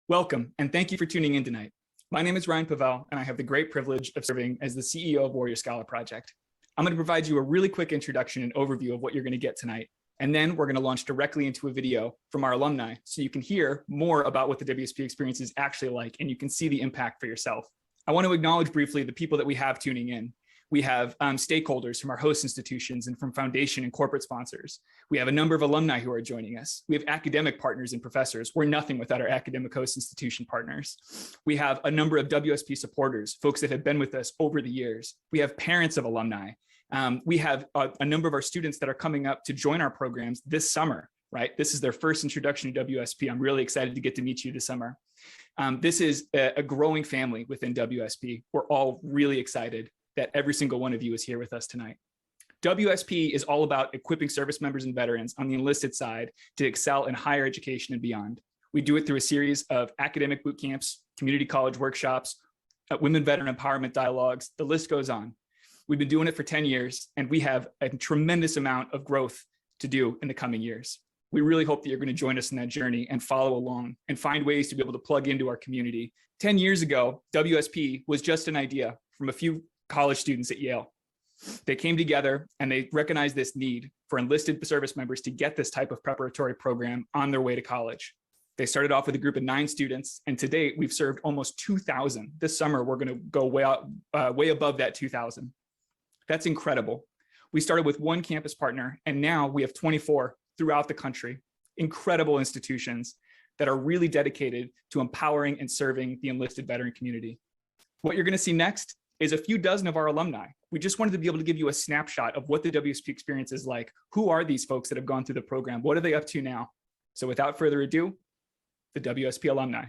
Welcome, and thank you for tuning in tonight. My name is Ryan Pavel, and I have the great privilege of serving as the CEO of Warrior Scholar Project. I'm going to provide you a really quick introduction and overview of what you're going to get tonight, and then we're going to launch directly into a video from our alumni so you can hear more about what the WSP experience is actually like, and you can see the impact for yourself. I want to acknowledge briefly the people that we have tuning in. We have stakeholders from our host institutions and from foundation and corporate sponsors. We have a number of alumni who are joining us. We have academic partners and professors. We're nothing without our academic host institution partners. We have a number of WSP supporters, folks that have been with us over the years. We have parents of alumni. We have a number of our students that are coming up to join our programs this summer, right? This is their first introduction to WSP. I'm really excited to get to meet you this summer. This is a growing family within WSP. We're all really excited that every single one of you is here with us tonight. WSP is all about equipping service members and veterans on the enlisted side to excel in higher education and beyond. We do it through a series of academic boot camps, community college workshops, women veteran empowerment dialogues, the list goes on. We've been doing it for 10 years, and we have a tremendous amount of growth to do in the coming years. We really hope that you're going to join us in that journey and follow along and find ways to be able to plug into our community. 10 years ago, WSP was just an idea from a few college students at Yale. They came together and they recognized this need for enlisted service members to get this type of preparatory program on their way to college. They started off with a group of 9 students, and to date, we've served almost 2,000. This summer, we're going to go way above that 2,000. That's incredible. We started with 1 campus partner, and now we have 24 throughout the country, incredible institutions that are really dedicated to empowering and serving the enlisted veteran community. What you're going to see next is a few dozen of our alumni. We just wanted to be able to give you a snapshot of what the WSP experience is like. Who are these folks that have gone through the program? What are they up to now? So without further ado, the WSP alumni.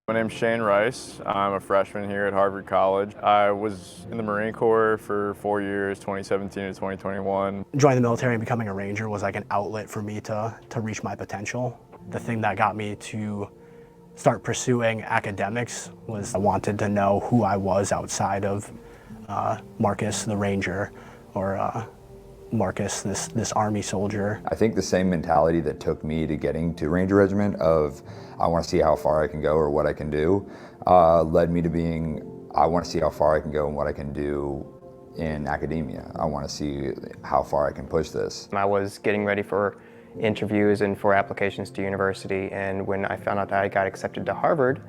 My name's Shane Rice. I'm a freshman here at Harvard College. I was in the Marine Corps for 4 years, 2017 to 2021. Joining the military and becoming a Ranger was like an outlet for me to reach my potential. The thing that got me to start pursuing academics was I wanted to know who I was outside of Marcus the Ranger or Marcus this Army soldier. I think the same mentality that took me to getting to Ranger Regiment of I want to see how far I can go or what I can do led me to being I want to see how far I can go and what I can do in academia. I want to see how far I can push this. I was getting ready for interviews and for applications to university, and when I found out that I got accepted to Harvard,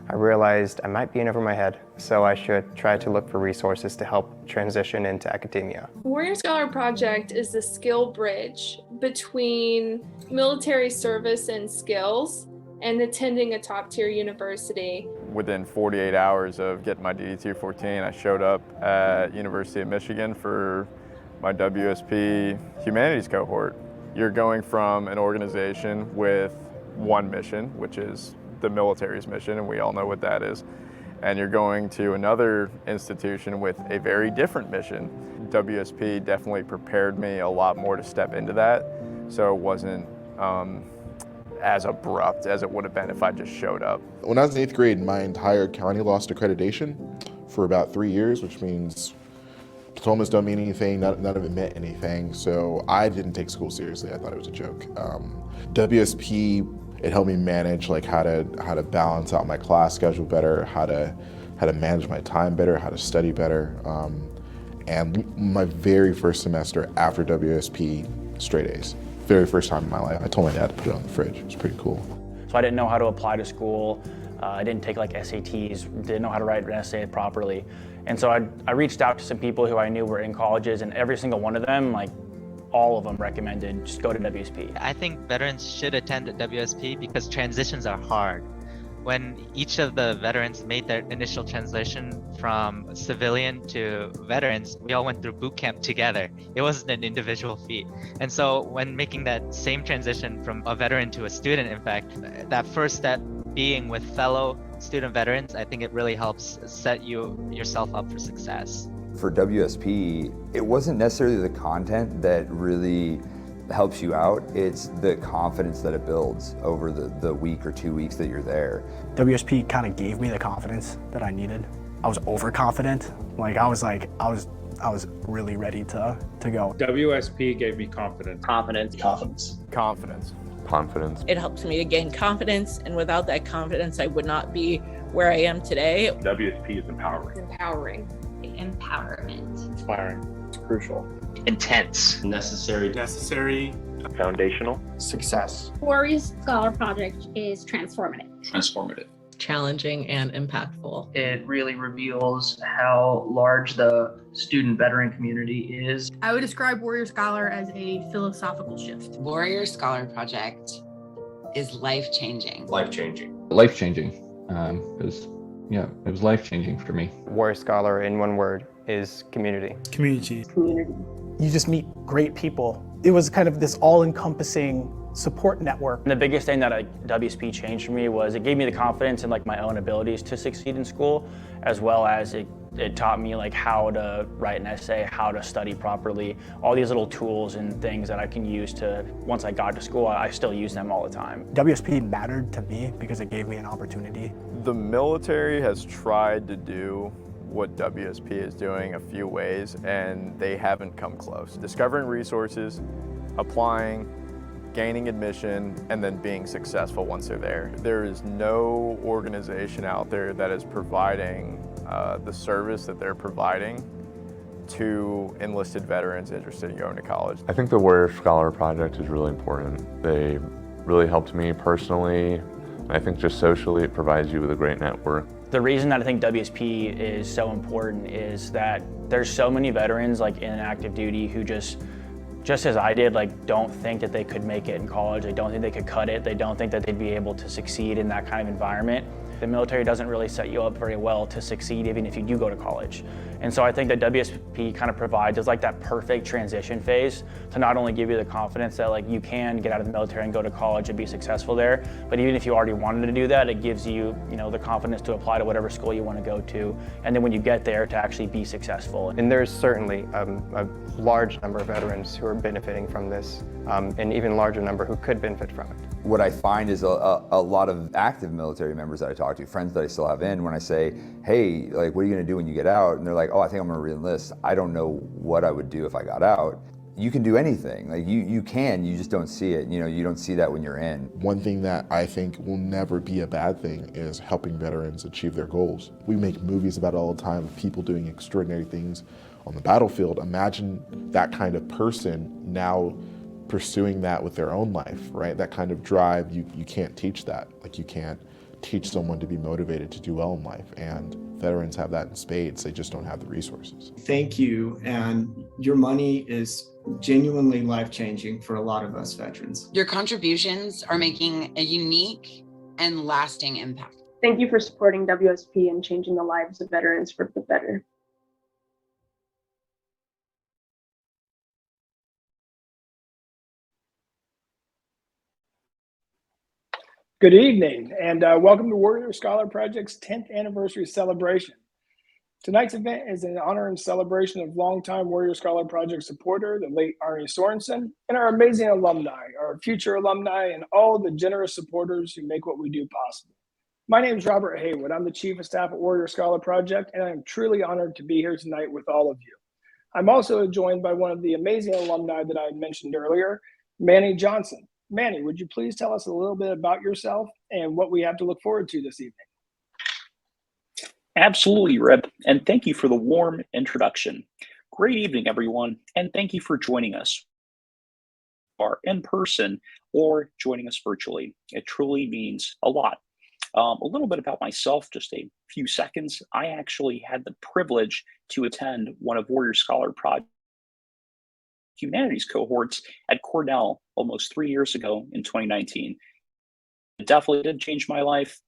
I realized I might be in over my head, so I should try to look for resources to help transition into academia. Warrior Scholar Project is the skill bridge between military service and skills and attending a top-tier university. Within 48 hours of getting my DD-214, I showed up at University of Michigan for my WSP Humanities cohort. You're going from an organization with one mission, which is the military's mission, and we all know what that is, and you're going to another institution with a very different mission. WSP definitely prepared me a lot more to step into that, so it wasn't as abrupt as it would have been if I just showed up. When I was in 8th grade, my entire county lost accreditation for about 3 years, which means diplomas don't mean anything, none of it meant anything, so I didn't take school seriously. I thought it was a joke. WSP, it helped me manage like how to balance out my class schedule better, how to manage my time better, how to study better. And my very first semester after WSP, straight A's. Very first time in my life. I told my dad to put it on the fridge. It was pretty cool. So I didn't know how to apply to school. I didn't take like SATs, didn't know how to write an essay properly. And so I reached out to some people who I knew were in colleges, and every single one of them, like all of them recommended just go to WSP. I think veterans should attend WSP because transitions are hard. When each of the veterans made their initial transition from civilian to veterans, we all went through boot camp together. It wasn't an individual feat. And so when making that same transition from a veteran to a student, in fact, that first step being with fellow student veterans, I think it really helps set yourself up for success. For WSP, it wasn't necessarily the content that really helps you out, it's the confidence that it builds over the week or 2 weeks that you're there. WSP kind of gave me the confidence that I needed. I was overconfident. I was really ready to go. WSP gave me confidence. Confidence. Confidence. confidence. It helps me to gain confidence, and without that confidence, I would not be where I am today. WSP is empowering. Empowering. Empowerment. Inspiring. It's crucial. Intense. Necessary. Foundational. Success. Warrior Scholar Project is transformative. Transformative. Challenging and impactful. It really reveals how large the student veteran community is. I would describe Warrior Scholar as a philosophical shift. Warrior Scholar Project is life-changing. Life-changing. Life-changing. It was life-changing for me. Warrior Scholar, in one word, is community. Community. You just meet great people. It was kind of this all-encompassing support network. And the biggest thing that WSP changed for me was it gave me the confidence in my own abilities to succeed in school, as well as it taught me how to write an essay, how to study properly, all these little tools and things that I can use to, once I got to school, I still use them all the time. WSP mattered to me because it gave me an opportunity. The military has tried to do what WSP is doing a few ways, and they haven't come close. Discovering resources, applying, gaining admission, and then being successful once they're there. There is no organization out there that is providing the service that they're providing to enlisted veterans interested in going to college. I think the Warrior Scholar Project is really important. They really helped me personally, and I think just socially it provides you with a great network. The reason that I think WSP is so important is that there's so many veterans in active duty who just as I did, don't think that they could make it in college. They don't think they could cut it. They don't think that they'd be able to succeed in that kind of environment. The military doesn't really set you up very well to succeed even if you do go to college. And so I think that WSP kind of provides that perfect transition phase to not only give you the confidence that you can get out of the military and go to college and be successful there, but even if you already wanted to do that, it gives you, the confidence to apply to whatever school you want to go to. And then when you get there, to actually be successful. And there's certainly a large number of veterans who are benefiting from this, and even larger number who could benefit from it. What I find is a lot of active military members that I talk to, friends that I still have in, when I say, hey, what are you gonna do when you get out? And they're like, oh, I think I'm gonna re-enlist. I don't know what I would do if I got out. You can do anything. You can, you just don't see it. You don't see that when you're in. One thing that I think will never be a bad thing is helping veterans achieve their goals. We make movies about it all the time of people doing extraordinary things on the battlefield. Imagine that kind of person now pursuing that with their own life, right? That kind of drive, you can't teach that. You can't teach someone to be motivated to do well in life, and veterans have that in spades. They just don't have the resources. Thank you, and your money is genuinely life-changing for a lot of us veterans. Your contributions are making a unique and lasting impact. Thank you for supporting WSP and changing the lives of veterans for the better. Good evening, and welcome to Warrior Scholar Project's 10th anniversary celebration. Tonight's event is in honor and celebration of longtime Warrior Scholar Project supporter, the late Arne Sorenson, and our amazing alumni, our future alumni, and all the generous supporters who make what we do possible. My name is Robert Haywood. I'm the Chief of Staff at Warrior Scholar Project, and I'm truly honored to be here tonight with all of you. I'm also joined by one of the amazing alumni that I mentioned earlier, Manny Johnson. Manny, would you please tell us a little bit about yourself and what we have to look forward to this evening? Absolutely, Rip, and thank you for the warm introduction. Great evening, everyone, and thank you for joining us, or in person or joining us virtually. It truly means a lot. A little bit about myself, just a few seconds. I actually had the privilege to attend one of Warrior Scholar Project humanities cohorts at Cornell almost 3 years ago in 2019. It definitely did change my life.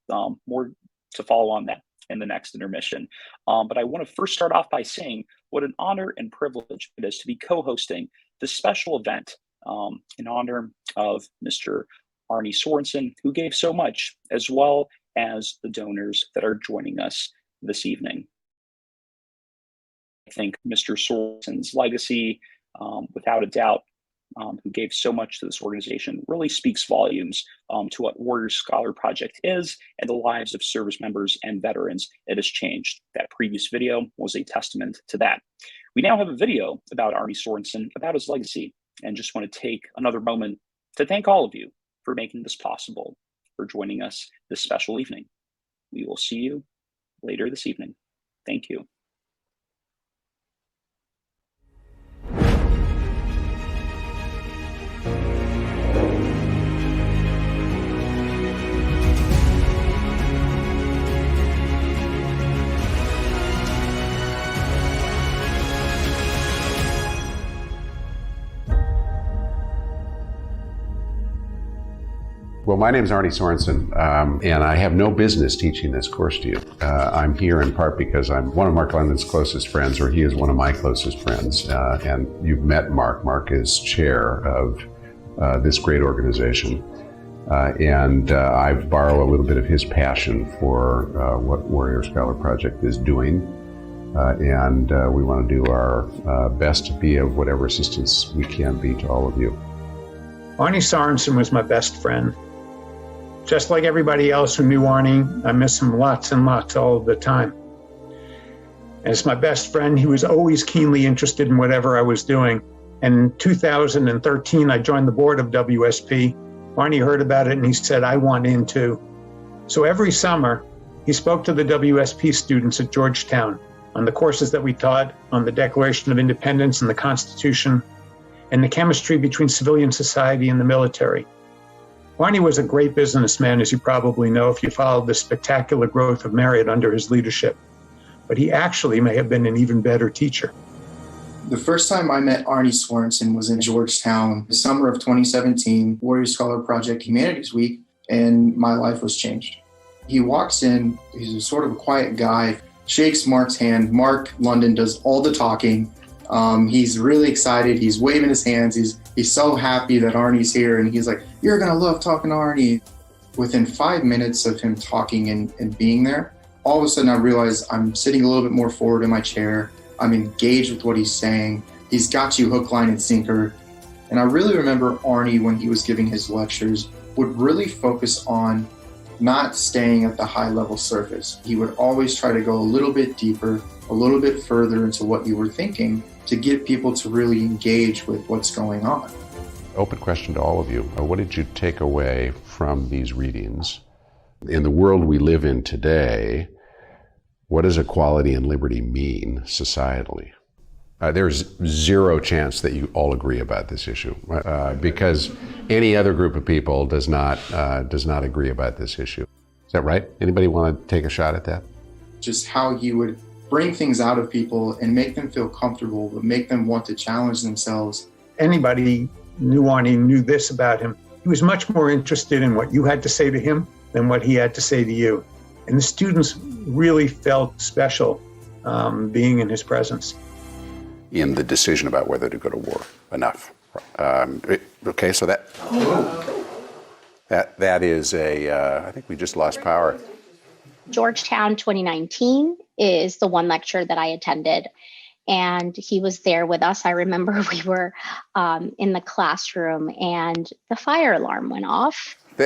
More to follow on that in the next intermission. But I want to first start off by saying what an honor and privilege it is to be co-hosting this special event in honor of Mr. Arne Sorenson, who gave so much, as well as the donors that are joining us this evening. I think Mr. Sorenson's legacy, without a doubt, who gave so much to this organization, really speaks volumes to what Warrior Scholar Project is and the lives of service members and veterans it has changed. That previous video was a testament to that. We now have a video about Arne Sorenson, about his legacy, and just want to take another moment to thank all of you for making this possible, for joining us this special evening. We will see you later this evening. Thank you. Well, my name is Arne Sorenson, and I have no business teaching this course to you. I'm here in part because I'm one of Mark London's closest friends, or he is one of my closest friends. And you've met Mark. Mark is chair of this great organization. And I've borrowed a little bit of his passion for what Warrior Scholar Project is doing. And we want to do our best to be of whatever assistance we can be to all of you. Arne Sorenson was my best friend. Just like everybody else who knew Arne, I miss him lots and lots all of the time. As my best friend, he was always keenly interested in whatever I was doing. And in 2013, I joined the board of WSP. Arne heard about it and he said, I want in too. So every summer, he spoke to the WSP students at Georgetown on the courses that we taught on the Declaration of Independence and the Constitution, and the chemistry between civilian society and the military. Arne was a great businessman, as you probably know if you followed the spectacular growth of Marriott under his leadership. But he actually may have been an even better teacher. The first time I met Arne Sorenson was in Georgetown, the summer of 2017, Warrior Scholar Project Humanities Week, and my life was changed. He walks in, he's a sort of a quiet guy, shakes Mark's hand. Mark London does all the talking. He's really excited. He's waving his hands. He's so happy that Arne's here. And he's like, you're going to love talking to Arne. Within 5 minutes of him talking and being there, all of a sudden I realize I'm sitting a little bit more forward in my chair. I'm engaged with what he's saying. He's got you hook, line, and sinker. And I really remember Arne, when he was giving his lectures, would really focus on not staying at the high level surface. He would always try to go a little bit deeper, a little bit further into what you were thinking, to get people to really engage with what's going on. Open question to all of you. What did you take away from these readings? In the world we live in today, what does equality and liberty mean societally? There's zero chance that you all agree about this issue, because any other group of people does not agree about this issue. Is that right? Anybody want to take a shot at that? Just how you would bring things out of people and make them feel comfortable, but make them want to challenge themselves. Anybody knew Arne knew this about him. He was much more interested in what you had to say to him than what he had to say to you. And the students really felt special being in his presence. In the decision about whether to go to war. Enough. Okay, so that is I think we just lost power. Georgetown 2019 is the one lecture that I attended, and he was there with us. I remember we were in the classroom and the fire alarm went off. We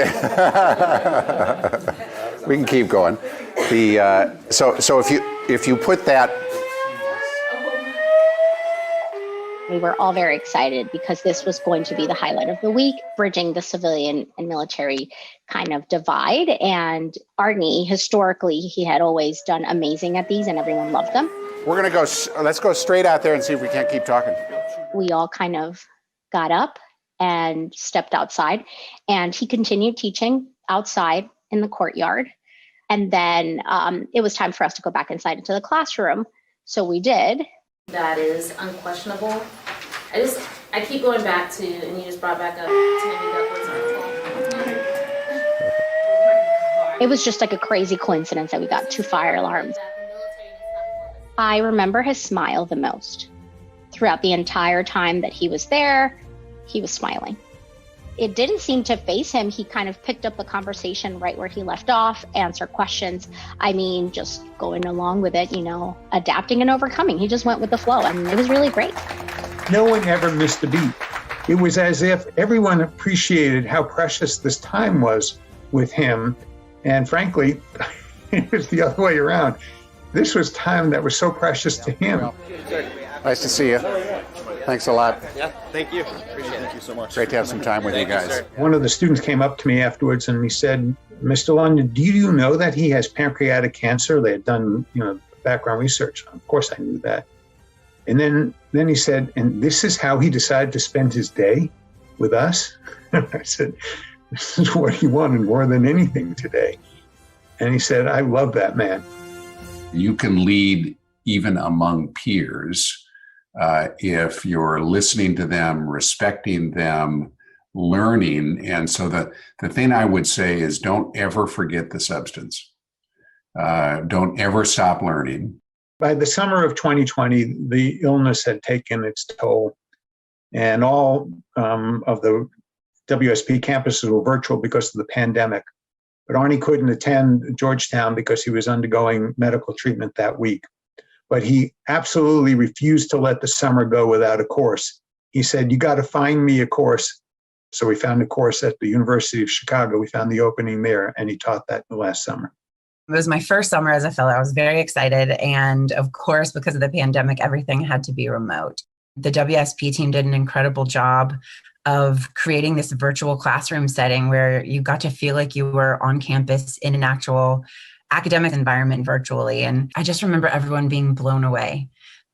can keep going. So if you put that. We were all very excited because this was going to be the highlight of the week, bridging the civilian and military kind of divide. And Arne, historically, he had always done amazing at these and everyone loved them. We're going to go, let's go straight out there and see if we can't keep talking. We all kind of got up and stepped outside, and he continued teaching outside in the courtyard. And then it was time for us to go back inside into the classroom. So we did. That is unquestionable. I keep going back to, and you just brought back up Tammy Duckworth's article. It was just like a crazy coincidence that we got 2 fire alarms. I remember his smile the most. Throughout the entire time that he was there, he was smiling. It didn't seem to faze him. He kind of picked up the conversation right where he left off, answered questions. I mean, just going along with it, adapting and overcoming. He just went with the flow, and it was really great. No one ever missed a beat. It was as if everyone appreciated how precious this time was with him. And frankly, it was the other way around. This was time that was so precious to him. Nice to see you. Thanks a lot. Yeah, thank you. Appreciate it. Thank you so much. Great to have some time with you guys. One of the students came up to me afterwards and he said, Mr. London, do you know that he has pancreatic cancer? They had done, background research. Of course I knew that. And then he said, and this is how he decided to spend his day with us? I said, this is what he wanted more than anything today. And he said, I love that man. You can lead even among peers if you're listening to them, respecting them, learning. And so the thing I would say is don't ever forget the substance. Don't ever stop learning. By the summer of 2020, the illness had taken its toll, and all of the WSP campuses were virtual because of the pandemic. But Arne couldn't attend Georgetown because he was undergoing medical treatment that week. But he absolutely refused to let the summer go without a course. He said, you got to find me a course. So we found a course at the University of Chicago. We found the opening there, and he taught that the last summer. It was my first summer as a fellow. I was very excited. And of course, because of the pandemic, everything had to be remote. The WSP team did an incredible job of creating this virtual classroom setting where you got to feel like you were on campus in an actual academic environment virtually. And I just remember everyone being blown away.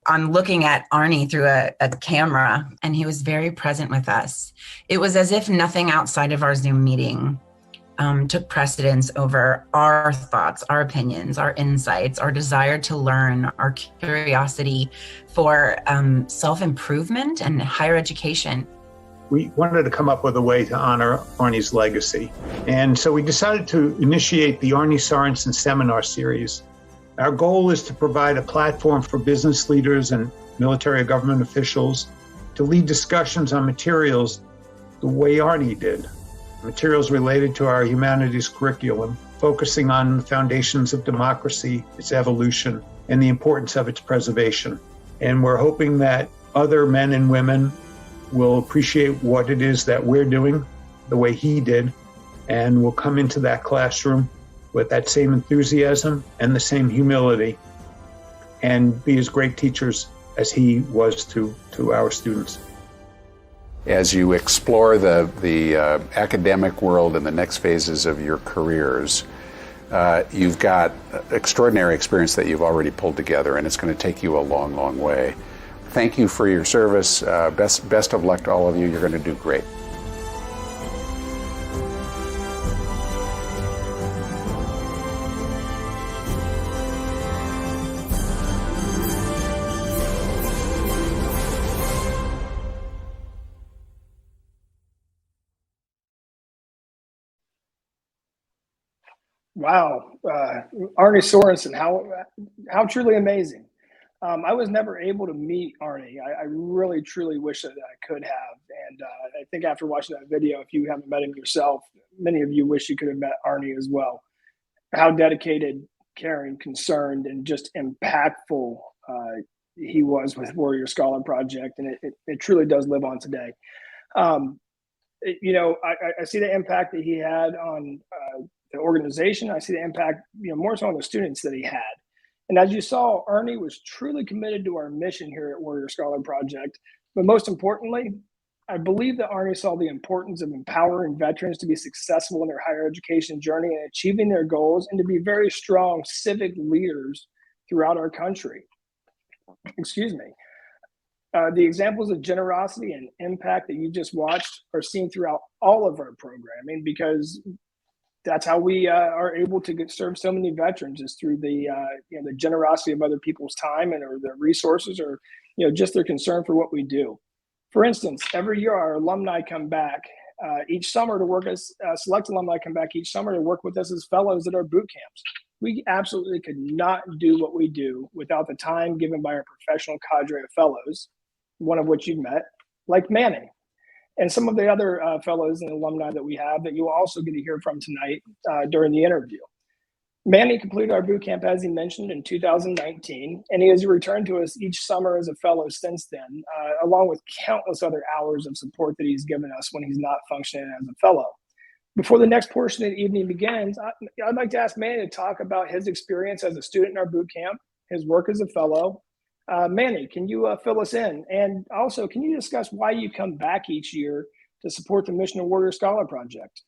I'm looking at Arne through a camera, and he was very present with us. It was as if nothing outside of our Zoom meeting took precedence over our thoughts, our opinions, our insights, our desire to learn, our curiosity for self-improvement and higher education. We wanted to come up with a way to honor Arne's legacy. And so we decided to initiate the Arne Sorenson Seminar Series. Our goal is to provide a platform for business leaders and military government officials to lead discussions on materials the way Arne did. Materials related to our humanities curriculum, focusing on the foundations of democracy, its evolution, and the importance of its preservation. And we're hoping that other men and women will appreciate what it is that we're doing the way he did, and will come into that classroom with that same enthusiasm and the same humility, and be as great teachers as he was to our students. As you explore the academic world and the next phases of your careers, you've got extraordinary experience that you've already pulled together, and it's going to take you a long, long way. Thank you for your service. Best of luck to all of you. You're going to do great. Wow, Arne Sorenson, how truly amazing. I was never able to meet Arne. I really, truly wish that I could have. And I think after watching that video, if you haven't met him yourself, many of you wish you could have met Arne as well. How dedicated, caring, concerned, and just impactful he was with Warrior Scholar Project. And it truly does live on today. I see the impact that he had on the organization. I see the impact, more so on the students that he had. And as you saw, Arne was truly committed to our mission here at Warrior Scholar Project. But most importantly, I believe that Arne saw the importance of empowering veterans to be successful in their higher education journey and achieving their goals, and to be very strong civic leaders throughout our country. Excuse me. The examples of generosity and impact that you just watched are seen throughout all of our programming, because that's how we are able to serve so many veterans, is through the generosity of other people's time or their resources, or just their concern for what we do. For instance, every year our alumni come back each summer to work as select alumni come back each summer to work with us as fellows at our boot camps. We absolutely could not do what we do without the time given by our professional cadre of fellows, one of which you've met, like Manny, and some of the other fellows and alumni that we have that you will also get to hear from tonight during the interview. Manny completed our boot camp, as he mentioned, in 2019, and he has returned to us each summer as a fellow since then, along with countless other hours of support that he's given us when he's not functioning as a fellow. Before the next portion of the evening begins, I'd like to ask Manny to talk about his experience as a student in our boot camp, his work as a fellow, Manny, can you fill us in? And also, can you discuss why you come back each year to support the Mission of Warrior Scholar Project?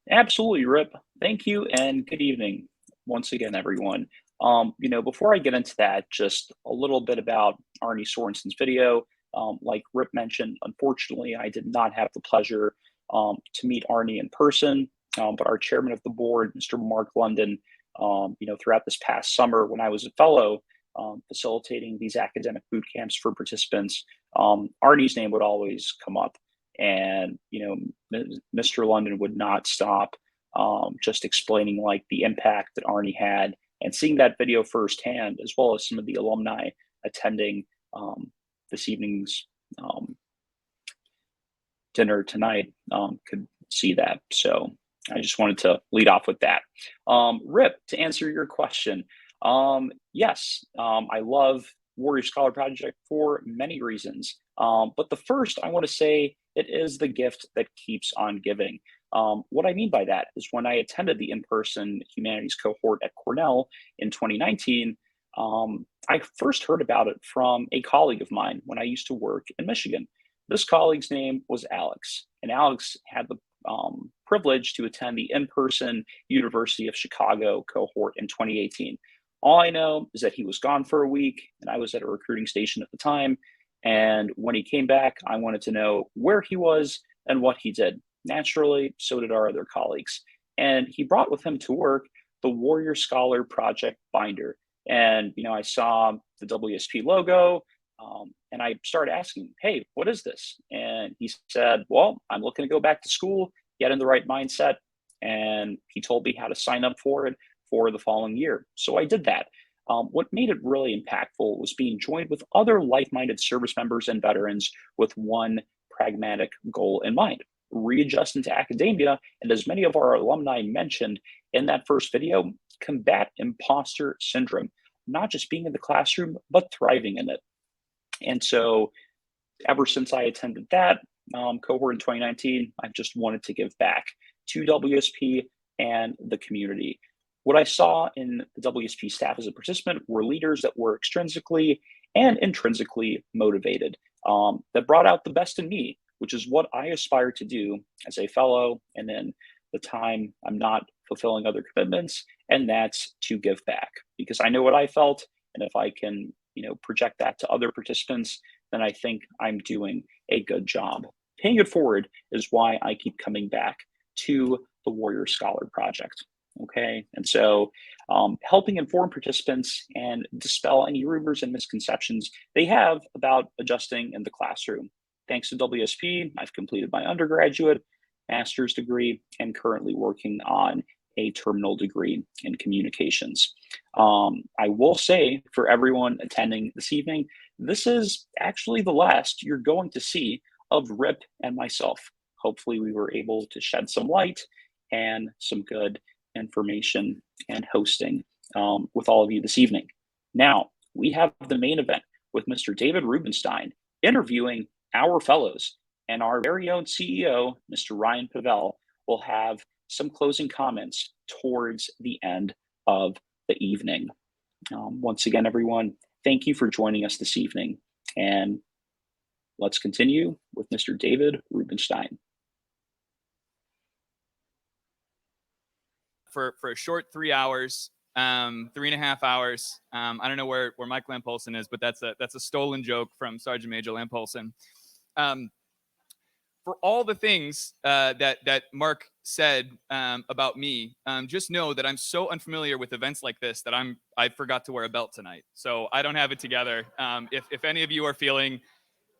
Absolutely, Rip. Thank you, and good evening once again, everyone. Before I get into that, just a little bit about Arne Sorenson's video. Like Rip mentioned, unfortunately, I did not have the pleasure to meet Arne in person, but our chairman of the board, Mr. Mark London, throughout this past summer when I was a fellow facilitating these academic boot camps for participants, Arne's name would always come up. And, Mr. London would not stop just explaining like the impact that Arne had, and seeing that video firsthand, as well as some of the alumni attending this evening's dinner tonight could see that. So I just wanted to lead off with that. Rip, to answer your question, yes, I love Warrior Scholar Project for many reasons. But the first, I want to say, it is the gift that keeps on giving. What I mean by that is when I attended the in-person humanities cohort at Cornell in 2019, I first heard about it from a colleague of mine when I used to work in Michigan. This colleague's name was Alex, and Alex had the privilege to attend the in-person University of Chicago cohort in 2018. All I know is that he was gone for a week, and I was at a recruiting station at the time. And when he came back, I wanted to know where he was and what he did. Naturally, so did our other colleagues. And he brought with him to work the Warrior Scholar Project binder. And, I saw the WSP logo, and I started asking, hey, what is this? And he said, well, I'm looking to go back to school, get in the right mindset. And he told me how to sign up for it for the following year. So I did that. What made it really impactful was being joined with other like-minded service members and veterans with one pragmatic goal in mind: readjust into academia, and as many of our alumni mentioned in that first video, combat imposter syndrome, not just being in the classroom, but thriving in it. And so ever since I attended that cohort in 2019, I've just wanted to give back to WSP and the community. What I saw in the WSP staff as a participant were leaders that were extrinsically and intrinsically motivated, that brought out the best in me, which is what I aspire to do as a fellow, and then the time I'm not fulfilling other commitments, and that's to give back. Because I know what I felt, and if I can, project that to other participants, then I think I'm doing a good job. Paying it forward is why I keep coming back to the Warrior Scholar Project. Okay, and so helping inform participants and dispel any rumors and misconceptions they have about adjusting in the classroom. Thanks to WSP, I've completed my undergraduate, master's degree, and currently working on a terminal degree in communications. I will say for everyone attending this evening, this is actually the last you're going to see of Rip and myself. Hopefully we were able to shed some light and some good information and hosting with all of you this evening. Now, we have the main event with Mr. David Rubenstein interviewing our fellows, and our very own CEO, Mr. Ryan Pavel, will have some closing comments towards the end of the evening. Once again, everyone, thank you for joining us this evening, and let's continue with Mr. David Rubenstein. For a short 3 hours, 3.5 hours. I don't know where Mike Lampolson is, but that's a stolen joke from Sergeant Major Lampolson. For all the things that Mark said about me, just know that I'm so unfamiliar with events like this that I forgot to wear a belt tonight, so I don't have it together. If any of you are feeling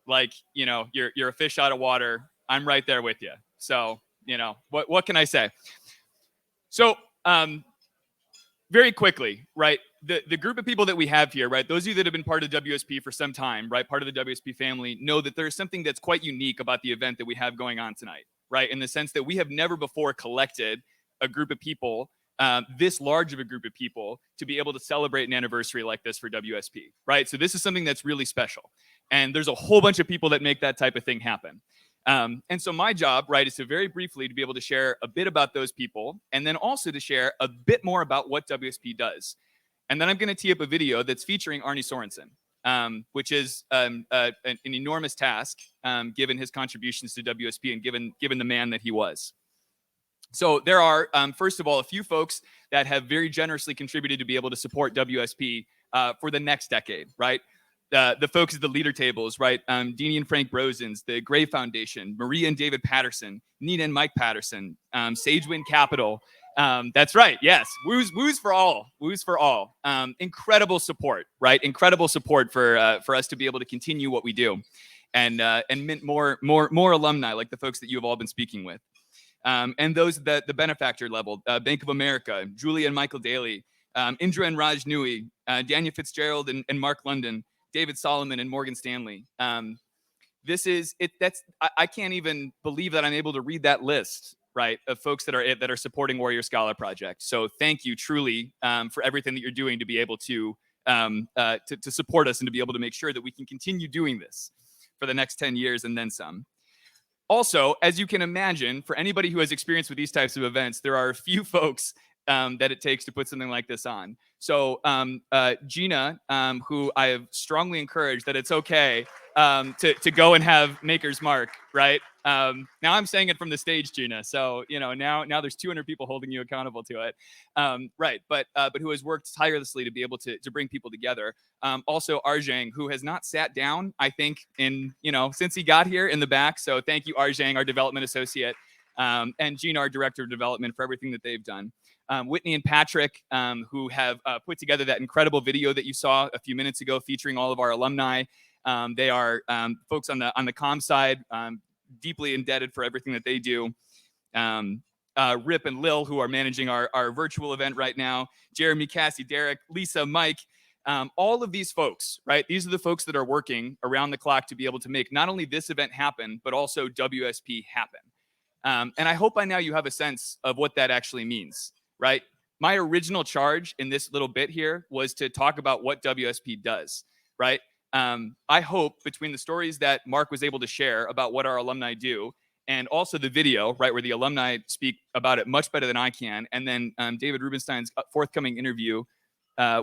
like you're a fish out of water, I'm right there with you. So what can I say? So very quickly, right? The group of people that we have here, right? Those of you that have been part of WSP for some time, right? Part of the WSP family know that there's something that's quite unique about the event that we have going on tonight, right? In the sense that we have never before collected a group of people, this large of a group of people, to be able to celebrate an anniversary like this for WSP, right? So this is something that's really special. And there's a whole bunch of people that make that type of thing happen. And so my job, right, is to very briefly to be able to share a bit about those people, and then also to share a bit more about what WSP does. And then I'm going to tee up a video that's featuring Arne Sorenson, which is an enormous task given his contributions to WSP and given the man that he was. So there are, first of all, a few folks that have very generously contributed to be able to support WSP for the next decade, right? The folks at the leader tables, right? Deanie and Frank Brosens, the Gray Foundation, Maria and David Patterson, Nina and Mike Patterson, Sagewind Capital. That's right. Yes. Woos for all. Woos for all. Incredible support, right? Incredible support for us to be able to continue what we do and mint more alumni like the folks that you have all been speaking with. And those at the benefactor level, Bank of America, Julia and Michael Daly, Indra and Raj Nui, Daniel Fitzgerald and Mark London, David Solomon and Morgan Stanley. This is it. I can't even believe that I'm able to read that list, right, of folks that are supporting Warrior Scholar Project. So thank you truly for everything that you're doing to be able to support us and to be able to make sure that we can continue doing this for the next 10 years and then some. Also, as you can imagine, for anybody who has experience with these types of events, there are a few folks that it takes to put something like this on. So Gina, who I have strongly encouraged that it's okay to go and have Maker's Mark, right? Now I'm saying it from the stage, Gina. So, you know, now there's 200 people holding you accountable to it. Right, but who has worked tirelessly to be able to bring people together. Also Arjang, who has not sat down, I think, since he got here in the back. So thank you, Arjang, our development associate, and Gina, our director of development, for everything that they've done. Whitney and Patrick, who have put together that incredible video that you saw a few minutes ago featuring all of our alumni. They are folks on the comm side, deeply indebted for everything that they do. Rip and Lil, who are managing our virtual event right now. Jeremy, Cassie, Derek, Lisa, Mike, all of these folks, right? These are the folks that are working around the clock to be able to make not only this event happen, but also WSP happen. And I hope by now you have a sense of what that actually means. Right? My original charge in this little bit here was to talk about what WSP does, right? I hope between the stories that Mark was able to share about what our alumni do and also the video, right, where the alumni speak about it much better than I can, and then David Rubenstein's forthcoming interview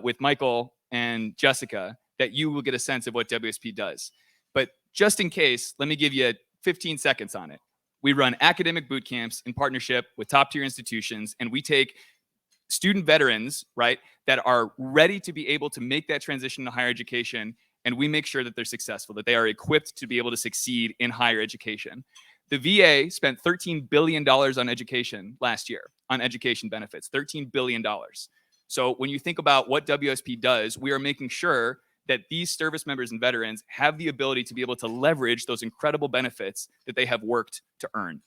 with Michael and Jessica, that you will get a sense of what WSP does. But just in case, let me give you 15 seconds on it. We run academic boot camps in partnership with top tier institutions, and we take student veterans, right, that are ready to be able to make that transition to higher education, and we make sure that they're successful, that they are equipped to be able to succeed in higher education. The VA spent $13 billion on education last year, on education benefits, $13 billion. So when you think about what WSP does, we are making sure that these service members and veterans have the ability to be able to leverage those incredible benefits that they have worked to earn.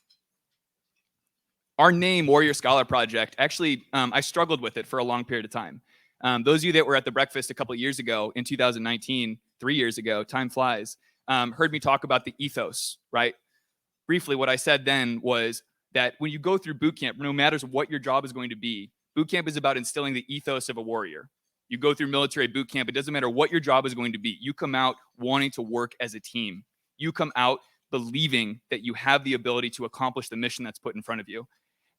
Our name, Warrior Scholar Project, actually, I struggled with it for a long period of time. Those of you that were at the breakfast a couple of years ago in 2019, 3 years ago, time flies, heard me talk about the ethos, right? Briefly, what I said then was that when you go through boot camp, no matter what your job is going to be, boot camp is about instilling the ethos of a warrior. You go through military boot camp, it doesn't matter what your job is going to be. You come out wanting to work as a team. You come out believing that you have the ability to accomplish the mission that's put in front of you.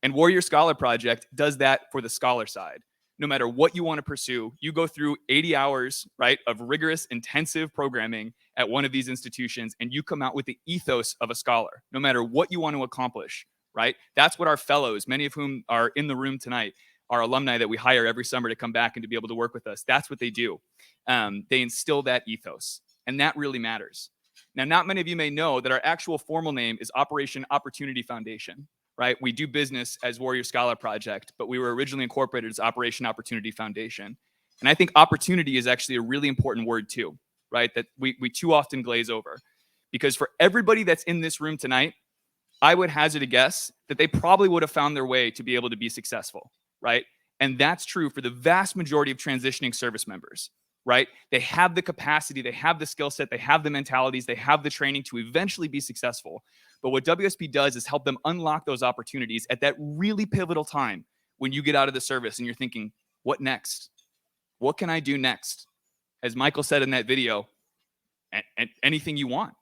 And Warrior Scholar Project does that for the scholar side. No matter what you want to pursue, you go through 80 hours, right, of rigorous, intensive programming at one of these institutions, and you come out with the ethos of a scholar, no matter what you want to accomplish, right? That's what our fellows, many of whom are in the room tonight, our alumni that we hire every summer to come back and to be able to work with us. That's what they do. They instill that ethos, and that really matters. Now, not many of you may know that our actual formal name is Operation Opportunity Foundation, right? We do business as Warrior Scholar Project, but we were originally incorporated as Operation Opportunity Foundation. And I think opportunity is actually a really important word too, right? That we too often glaze over. Because for everybody that's in this room tonight, I would hazard a guess that they probably would have found their way to be able to be successful, right? And that's true for the vast majority of transitioning service members, right? They have the capacity, they have the skill set, they have the mentalities, they have the training to eventually be successful. But what WSP does is help them unlock those opportunities at that really pivotal time when you get out of the service and you're thinking, what next? What can I do next? As Michael said in that video, anything you want.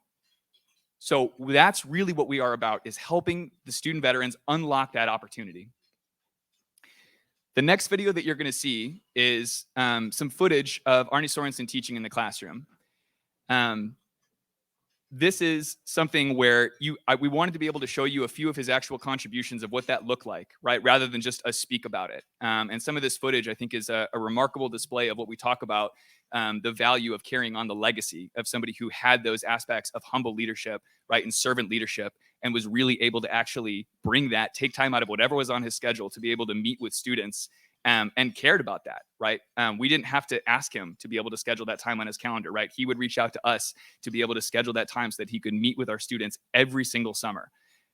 So that's really what we are about, is helping the student veterans unlock that opportunity. The next video that you're going to see is some footage of Arne Sorenson teaching in the classroom. This is something where we wanted to be able to show you a few of his actual contributions of what that looked like, right? Rather than just us speak about it. And some of this footage, I think, is a remarkable display of what we talk about, the value of carrying on the legacy of somebody who had those aspects of humble leadership, right, and servant leadership, and was really able to actually bring that, take time out of whatever was on his schedule to be able to meet with students and cared about that, right? We didn't have to ask him to be able to schedule that time on his calendar, right? He would reach out to us to be able to schedule that time so that he could meet with our students every single summer.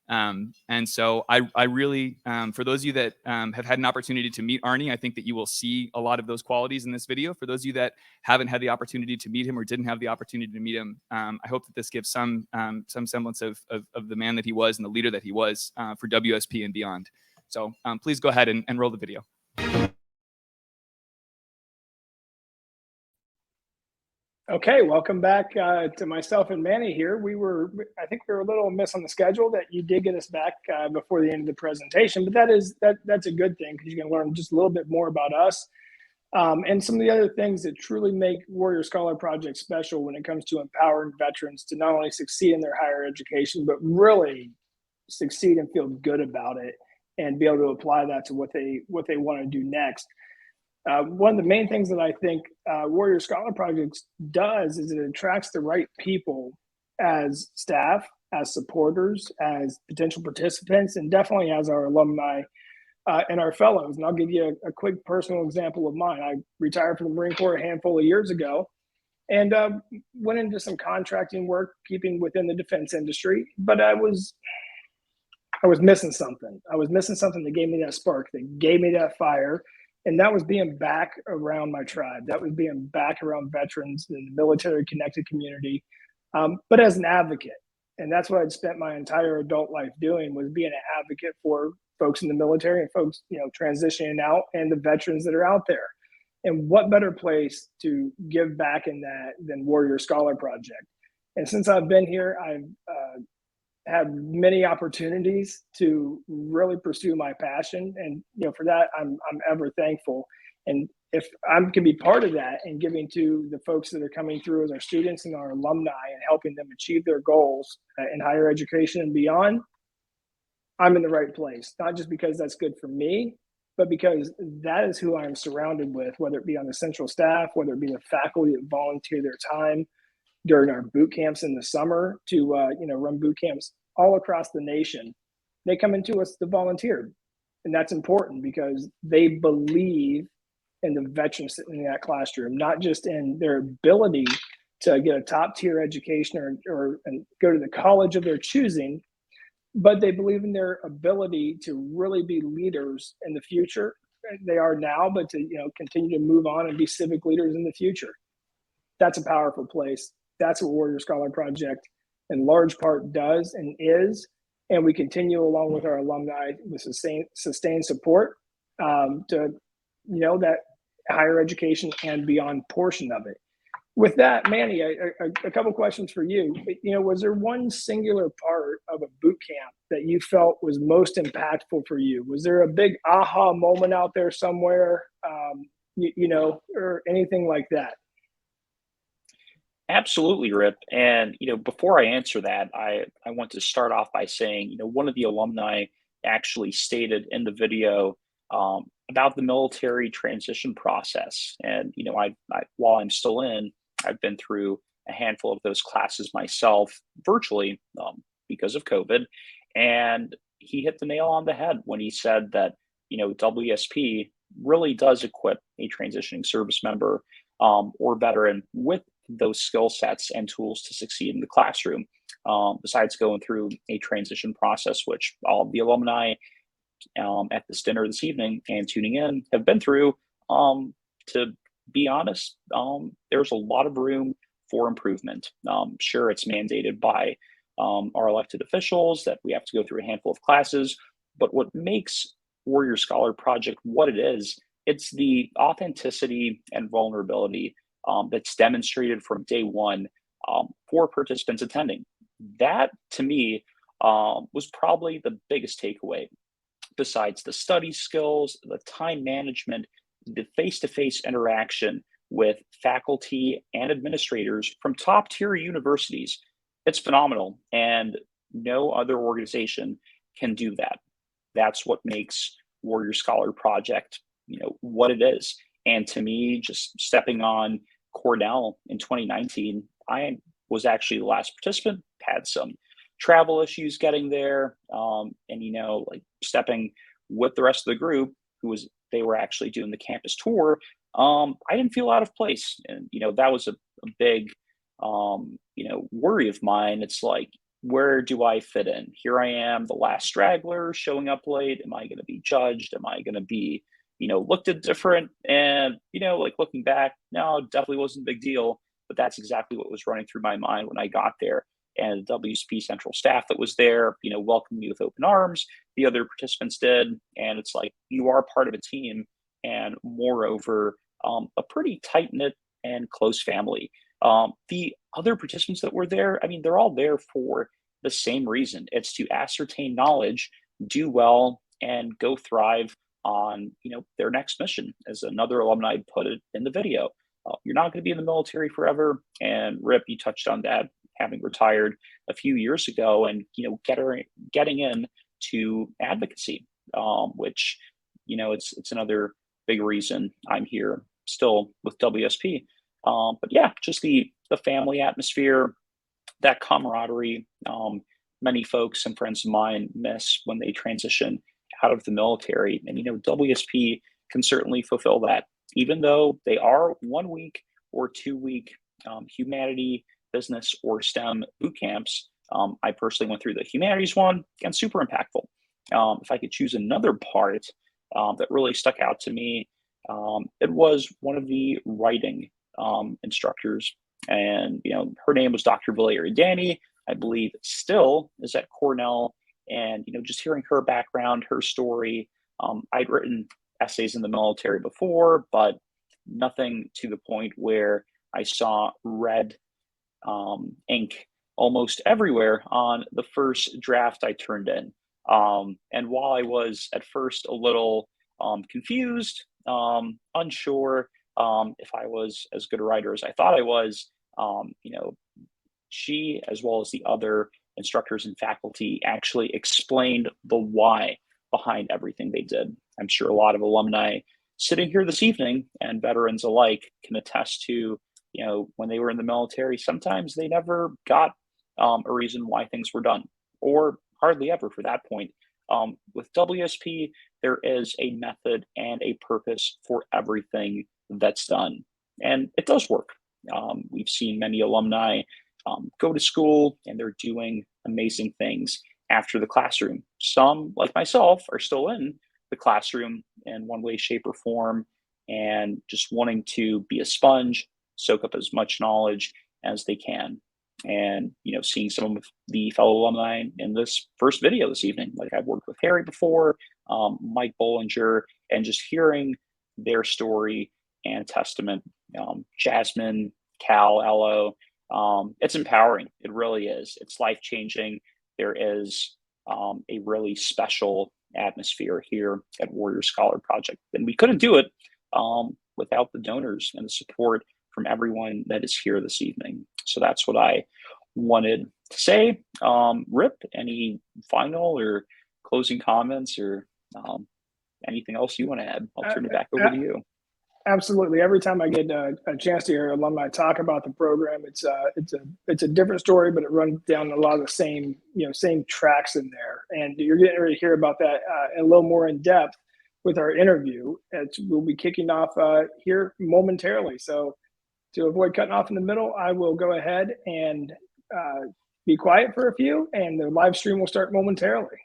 And so I really, for those of you that have had an opportunity to meet Arne, I think that you will see a lot of those qualities in this video. For those of you that haven't had the opportunity to meet him or didn't have the opportunity to meet him, I hope that this gives some semblance of the man that he was and the leader that he was for WSP and beyond. So please go ahead and roll the video. Okay, welcome back to myself and Manny here. I think we were a little miss on the schedule that you did get us back before the end of the presentation, but that's a good thing because you can learn just a little bit more about us and some of the other things that truly make Warrior Scholar Project special when it comes to empowering veterans to not only succeed in their higher education, but really succeed and feel good about it and be able to apply that to what they want to do next. One of the main things that I think Warrior Scholar Projects does is it attracts the right people as staff, as supporters, as potential participants, and definitely as our alumni and our fellows. And I'll give you a quick personal example of mine. I retired from the Marine Corps a handful of years ago and went into some contracting work, keeping within the defense industry, but I was missing something. I was missing something that gave me that spark, that gave me that fire. And that was being back around my tribe. That was being back around veterans in the military connected community, but as an advocate. And that's what I'd spent my entire adult life doing, was being an advocate for folks in the military and folks, transitioning out and the veterans that are out there. And what better place to give back in that than Warrior Scholar Project? And since I've been here, I've had many opportunities to really pursue my passion, and for that I'm ever thankful. And if I can be part of that and giving to the folks that are coming through as our students and our alumni and helping them achieve their goals in higher education and beyond, I'm in the right place. Not just because that's good for me, but because that is who I'm surrounded with, whether it be on the central staff, whether it be the faculty that volunteer their time during our boot camps in the summer to run boot camps all across the nation. They come into us to volunteer, and that's important because they believe in the veterans sitting in that classroom, not just in their ability to get a top tier education or go to the college of their choosing, but they believe in their ability to really be leaders in the future. They are now, but to continue to move on and be civic leaders in the future. That's a powerful place. That's what Warrior Scholar Project in large part does and is, and we continue along with our alumni with sustained support to that higher education and beyond portion of it. With that, Manny, a couple questions for you. Was there one singular part of a boot camp that you felt was most impactful for you? Was there a big aha moment out there somewhere, or anything like that? Absolutely, Rip. And before I answer that, I want to start off by saying, one of the alumni actually stated in the video about the military transition process. And I while I'm still in, I've been through a handful of those classes myself, virtually because of COVID. And he hit the nail on the head when he said that WSP really does equip a transitioning service member or veteran with those skill sets and tools to succeed in the classroom, besides going through a transition process, which all of the alumni at this dinner this evening and tuning in have been through. To be honest, there's a lot of room for improvement. Sure, it's mandated by our elected officials that we have to go through a handful of classes, but what makes Warrior Scholar Project what it is, it's the authenticity and vulnerability that's demonstrated from day one for participants attending. That, to me, was probably the biggest takeaway besides the study skills, the time management, the face-to-face interaction with faculty and administrators from top tier universities, it's phenomenal. And no other organization can do that. That's what makes Warrior Scholar Project, what it is. And to me, just stepping on Cornell in 2019, I was actually the last participant, had some travel issues getting there. And, like stepping with the rest of the group they were actually doing the campus tour. I didn't feel out of place. And, that was a big, worry of mine. It's like, where do I fit in? Here I am, the last straggler showing up late. Am I going to be judged? Am I going to be, looked at different? And, like looking back, no, it definitely wasn't a big deal. But that's exactly what was running through my mind when I got there. And the WSP central staff that was there, welcomed me with open arms. The other participants did. And it's like, you are part of a team. And moreover, a pretty tight-knit and close family. The other participants that were there, they're all there for the same reason. It's to ascertain knowledge, do well, and go thrive on, their next mission. As another alumni put it in the video, you're not going to be in the military forever. And Rip, you touched on that, having retired a few years ago, and getting in to advocacy, which it's another big reason I'm here still with WSP. But yeah, just the family atmosphere, that camaraderie. Many folks and friends of mine miss when they transition out of the military, and WSP can certainly fulfill that, even though they are 1 week or 2 week humanity, business, or STEM boot camps. I personally went through the humanities one, and super impactful. If I could choose another part that really stuck out to me, it was one of the writing instructors, and her name was Dr. Valeria Danny. I believe still is at Cornell, and just hearing her background, her story. I'd written essays in the military before, but nothing to the point where I saw red ink almost everywhere on the first draft I turned in. And while I was at first a little confused, unsure if I was as good a writer as I thought I was, she, as well as the other instructors and faculty, actually explained the why behind everything they did. I'm sure a lot of alumni sitting here this evening, and veterans alike, can attest to, when they were in the military, sometimes they never got a reason why things were done, or hardly ever for that point. With WSP, there is a method and a purpose for everything that's done, and it does work. We've seen many alumni go to school, and they're doing amazing things after the classroom. Some, like myself, are still in the classroom in one way, shape, or form, and just wanting to be a sponge, soak up as much knowledge as they can. And seeing some of the fellow alumni in this first video this evening, like I've worked with Harry before, Mike Bollinger, and just hearing their story and testament, Jasmine, Cal, Ello, it's empowering. It really is. It's life-changing. There is a really special atmosphere here at Warrior Scholar Project, and we couldn't do it without the donors and the support from everyone that is here this evening. So that's what I wanted to say. Rip, any final or closing comments, or anything else you want to add? I'll turn it back over to you. Absolutely. Every time I get a chance to hear alumni talk about the program, it's a different story, but it runs down a lot of the same tracks in there. And you're getting ready to hear about that a little more in depth with our interview. We'll be kicking off here momentarily. So to avoid cutting off in the middle, I will go ahead and be quiet for a few, and the live stream will start momentarily.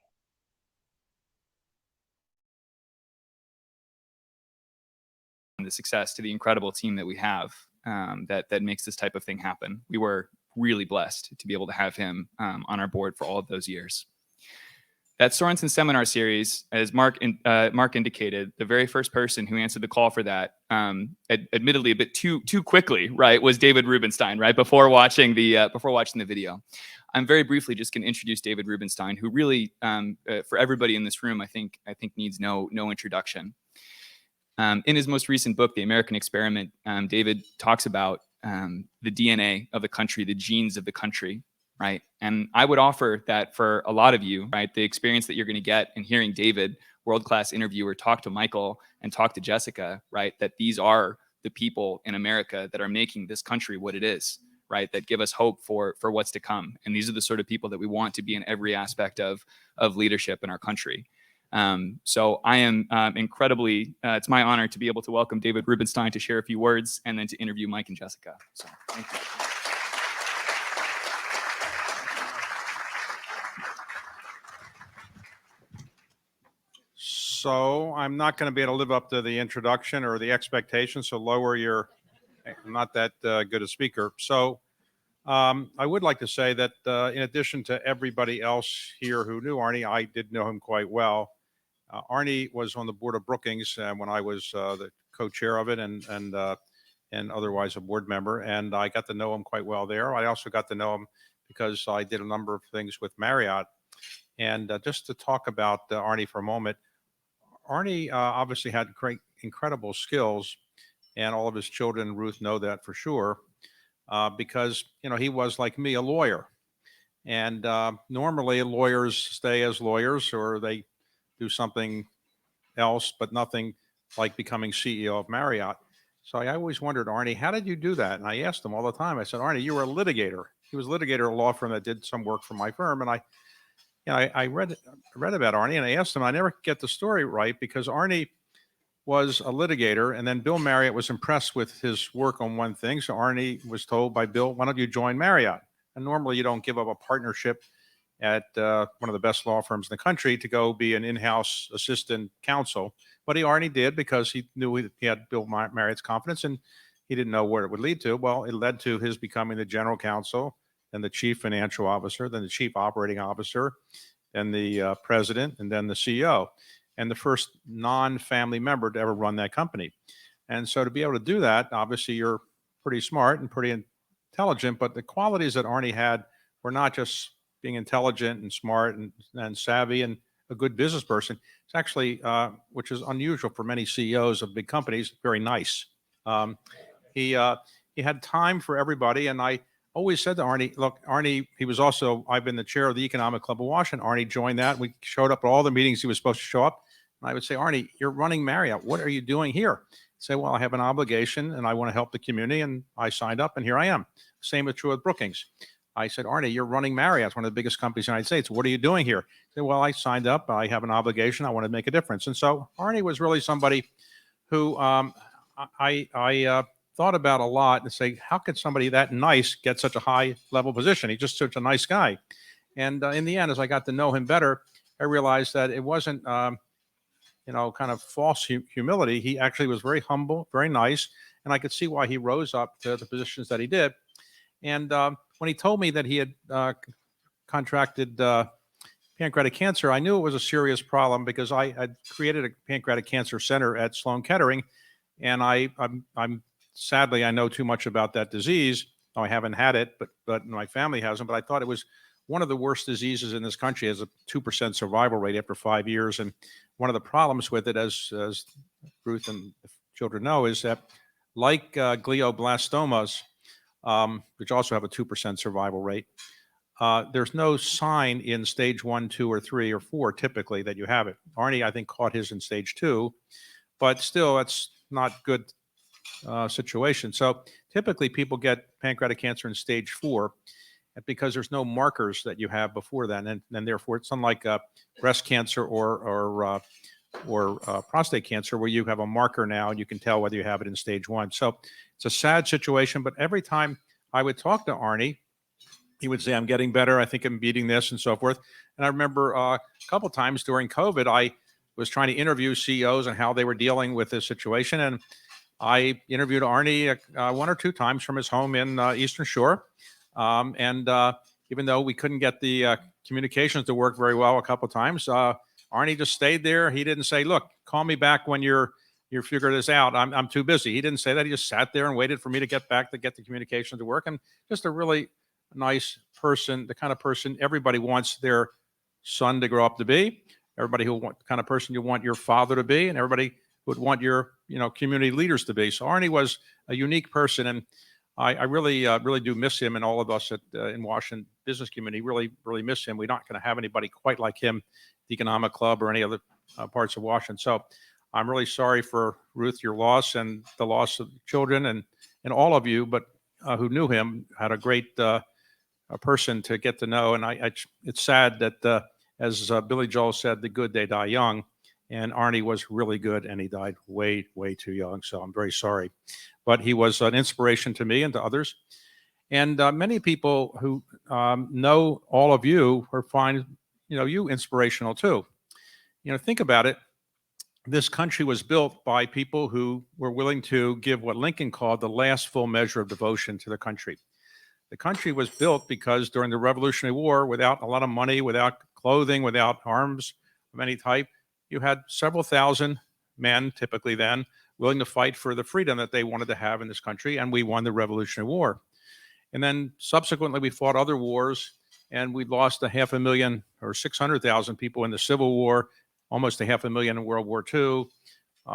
The success to the incredible team that we have that makes this type of thing happen. We were really blessed to be able to have him on our board for all of those years. That Sorenson seminar series, as Mark indicated, the very first person who answered the call for that, admittedly a bit too quickly, right, was David Rubenstein, right, before watching the video. I'm very briefly just going to introduce David Rubenstein, who really, for everybody in this room, I think needs no introduction. In his most recent book, The American Experiment, David talks about the DNA of the country, the genes of the country, right? And I would offer that for a lot of you, right, the experience that you're going to get in hearing David, world-class interviewer, talk to Michael and talk to Jessica, right, that these are the people in America that are making this country what it is, right, that give us hope for what's to come. And these are the sort of people that we want to be in every aspect of leadership in our country. So I am incredibly, it's my honor to be able to welcome David Rubenstein to share a few words and then to interview Mike and Jessica. So thank you. So I'm not going to be able to live up to the introduction or the expectations, so lower your, I'm not that good a speaker. So I would like to say that in addition to everybody else here who knew Arne, I did know him quite well. Arne was on the board of Brookings when I was the co-chair of it and otherwise a board member, and I got to know him quite well there. I also got to know him because I did a number of things with Marriott. And just to talk about Arne for a moment, Arne obviously had incredible skills, and all of his children, Ruth, know that for sure, because he was like me, a lawyer, and normally lawyers stay as lawyers or they do something else, but nothing like becoming CEO of Marriott. So I always wondered, Arne, how did you do that? And I asked him all the time. I said, Arne, you were a litigator. He was a litigator at a law firm that did some work for my firm, and I read about Arne, and I asked him. I never get the story right because Arne was a litigator, and then Bill Marriott was impressed with his work on one thing. So Arne was told by Bill, "Why don't you join Marriott?" And normally you don't give up a partnership at one of the best law firms in the country to go be an in-house assistant counsel, but Arne did because he knew he had Bill Marriott's confidence, and he didn't know where it would lead to. Well, it led to his becoming the general counsel, then the chief financial officer, then the chief operating officer, then the president, and then the CEO, and the first non-family member to ever run that company. And so to be able to do that, obviously you're pretty smart and pretty intelligent, but the qualities that Arne had were not just being intelligent and smart and savvy and a good business person. It's actually, which is unusual for many CEOs of big companies, very nice. He had time for everybody, and I always said to Arne, look, Arne, I've been the chair of the Economic Club of Washington. Arne joined that. We showed up at all the meetings he was supposed to show up. And I would say, Arne, you're running Marriott. What are you doing here? He'd say, well, I have an obligation and I want to help the community. And I signed up and here I am. Same is true with Brookings. I said, Arne, you're running Marriott. It's one of the biggest companies in the United States. What are you doing here? He said, well, I signed up. I have an obligation. I want to make a difference. And so Arne was really somebody who I thought about a lot and say, how could somebody that nice get such a high level position? He's just such a nice guy. And in the end, as I got to know him better, I realized that it wasn't, kind of false humility. He actually was very humble, very nice. And I could see why he rose up to the positions that he did. And when he told me that he had contracted pancreatic cancer, I knew it was a serious problem because I had created a pancreatic cancer center at Sloan Kettering. And I'm sadly, I know too much about that disease. I haven't had it, but my family hasn't. But I thought it was one of the worst diseases in this country. It has a 2% survival rate after 5 years. And one of the problems with it, as Ruth and children know, is that like glioblastomas, which also have a 2% survival rate, there's no sign in stage 1, 2, or 3, or 4 typically that you have it. Arne, I think, caught his in stage 2, but still, that's not good situation. So typically people get pancreatic cancer in stage 4 because there's no markers that you have before then, and therefore it's unlike breast cancer or prostate cancer where you have a marker now and you can tell whether you have it in stage 1. So it's a sad situation, but every time I would talk to Arne, he would say, I'm getting better. I think I'm beating this and so forth. And I remember a couple times during COVID, I was trying to interview CEOs and how they were dealing with this situation. And I interviewed Arne 1 or 2 times from his home in Eastern Shore. And even though we couldn't get the communications to work very well a couple of times, Arne just stayed there. He didn't say, look, call me back when you figure this out. I'm too busy. He didn't say that. He just sat there and waited for me to get back to get the communication to work. And just a really nice person, the kind of person everybody wants their son to grow up to be, everybody who want the kind of person you want your father to be, and everybody would want your community leaders to be. So Arne was a unique person, and I really really do miss him, and all of us in Washington business community really miss him. We're not going to have anybody quite like him, the Economic Club or any other parts of Washington. So I'm really sorry for Ruth, your loss, and the loss of children, and all of you, but who knew him, had a great person to get to know. And it's sad that, as Billy Joel said, the good, they die young. And Arne was really good, and he died way, way too young. So I'm very sorry. But he was an inspiration to me and to others. And many people who know all of you or find you inspirational too. Think about it. This country was built by people who were willing to give what Lincoln called the last full measure of devotion to the country. The country was built because during the Revolutionary War, without a lot of money, without clothing, without arms of any type, you had several thousand men, typically then, willing to fight for the freedom that they wanted to have in this country, and we won the Revolutionary War. And then subsequently, we fought other wars, and we lost 500,000 or 600,000 people in the Civil War, almost 500,000 in World War II,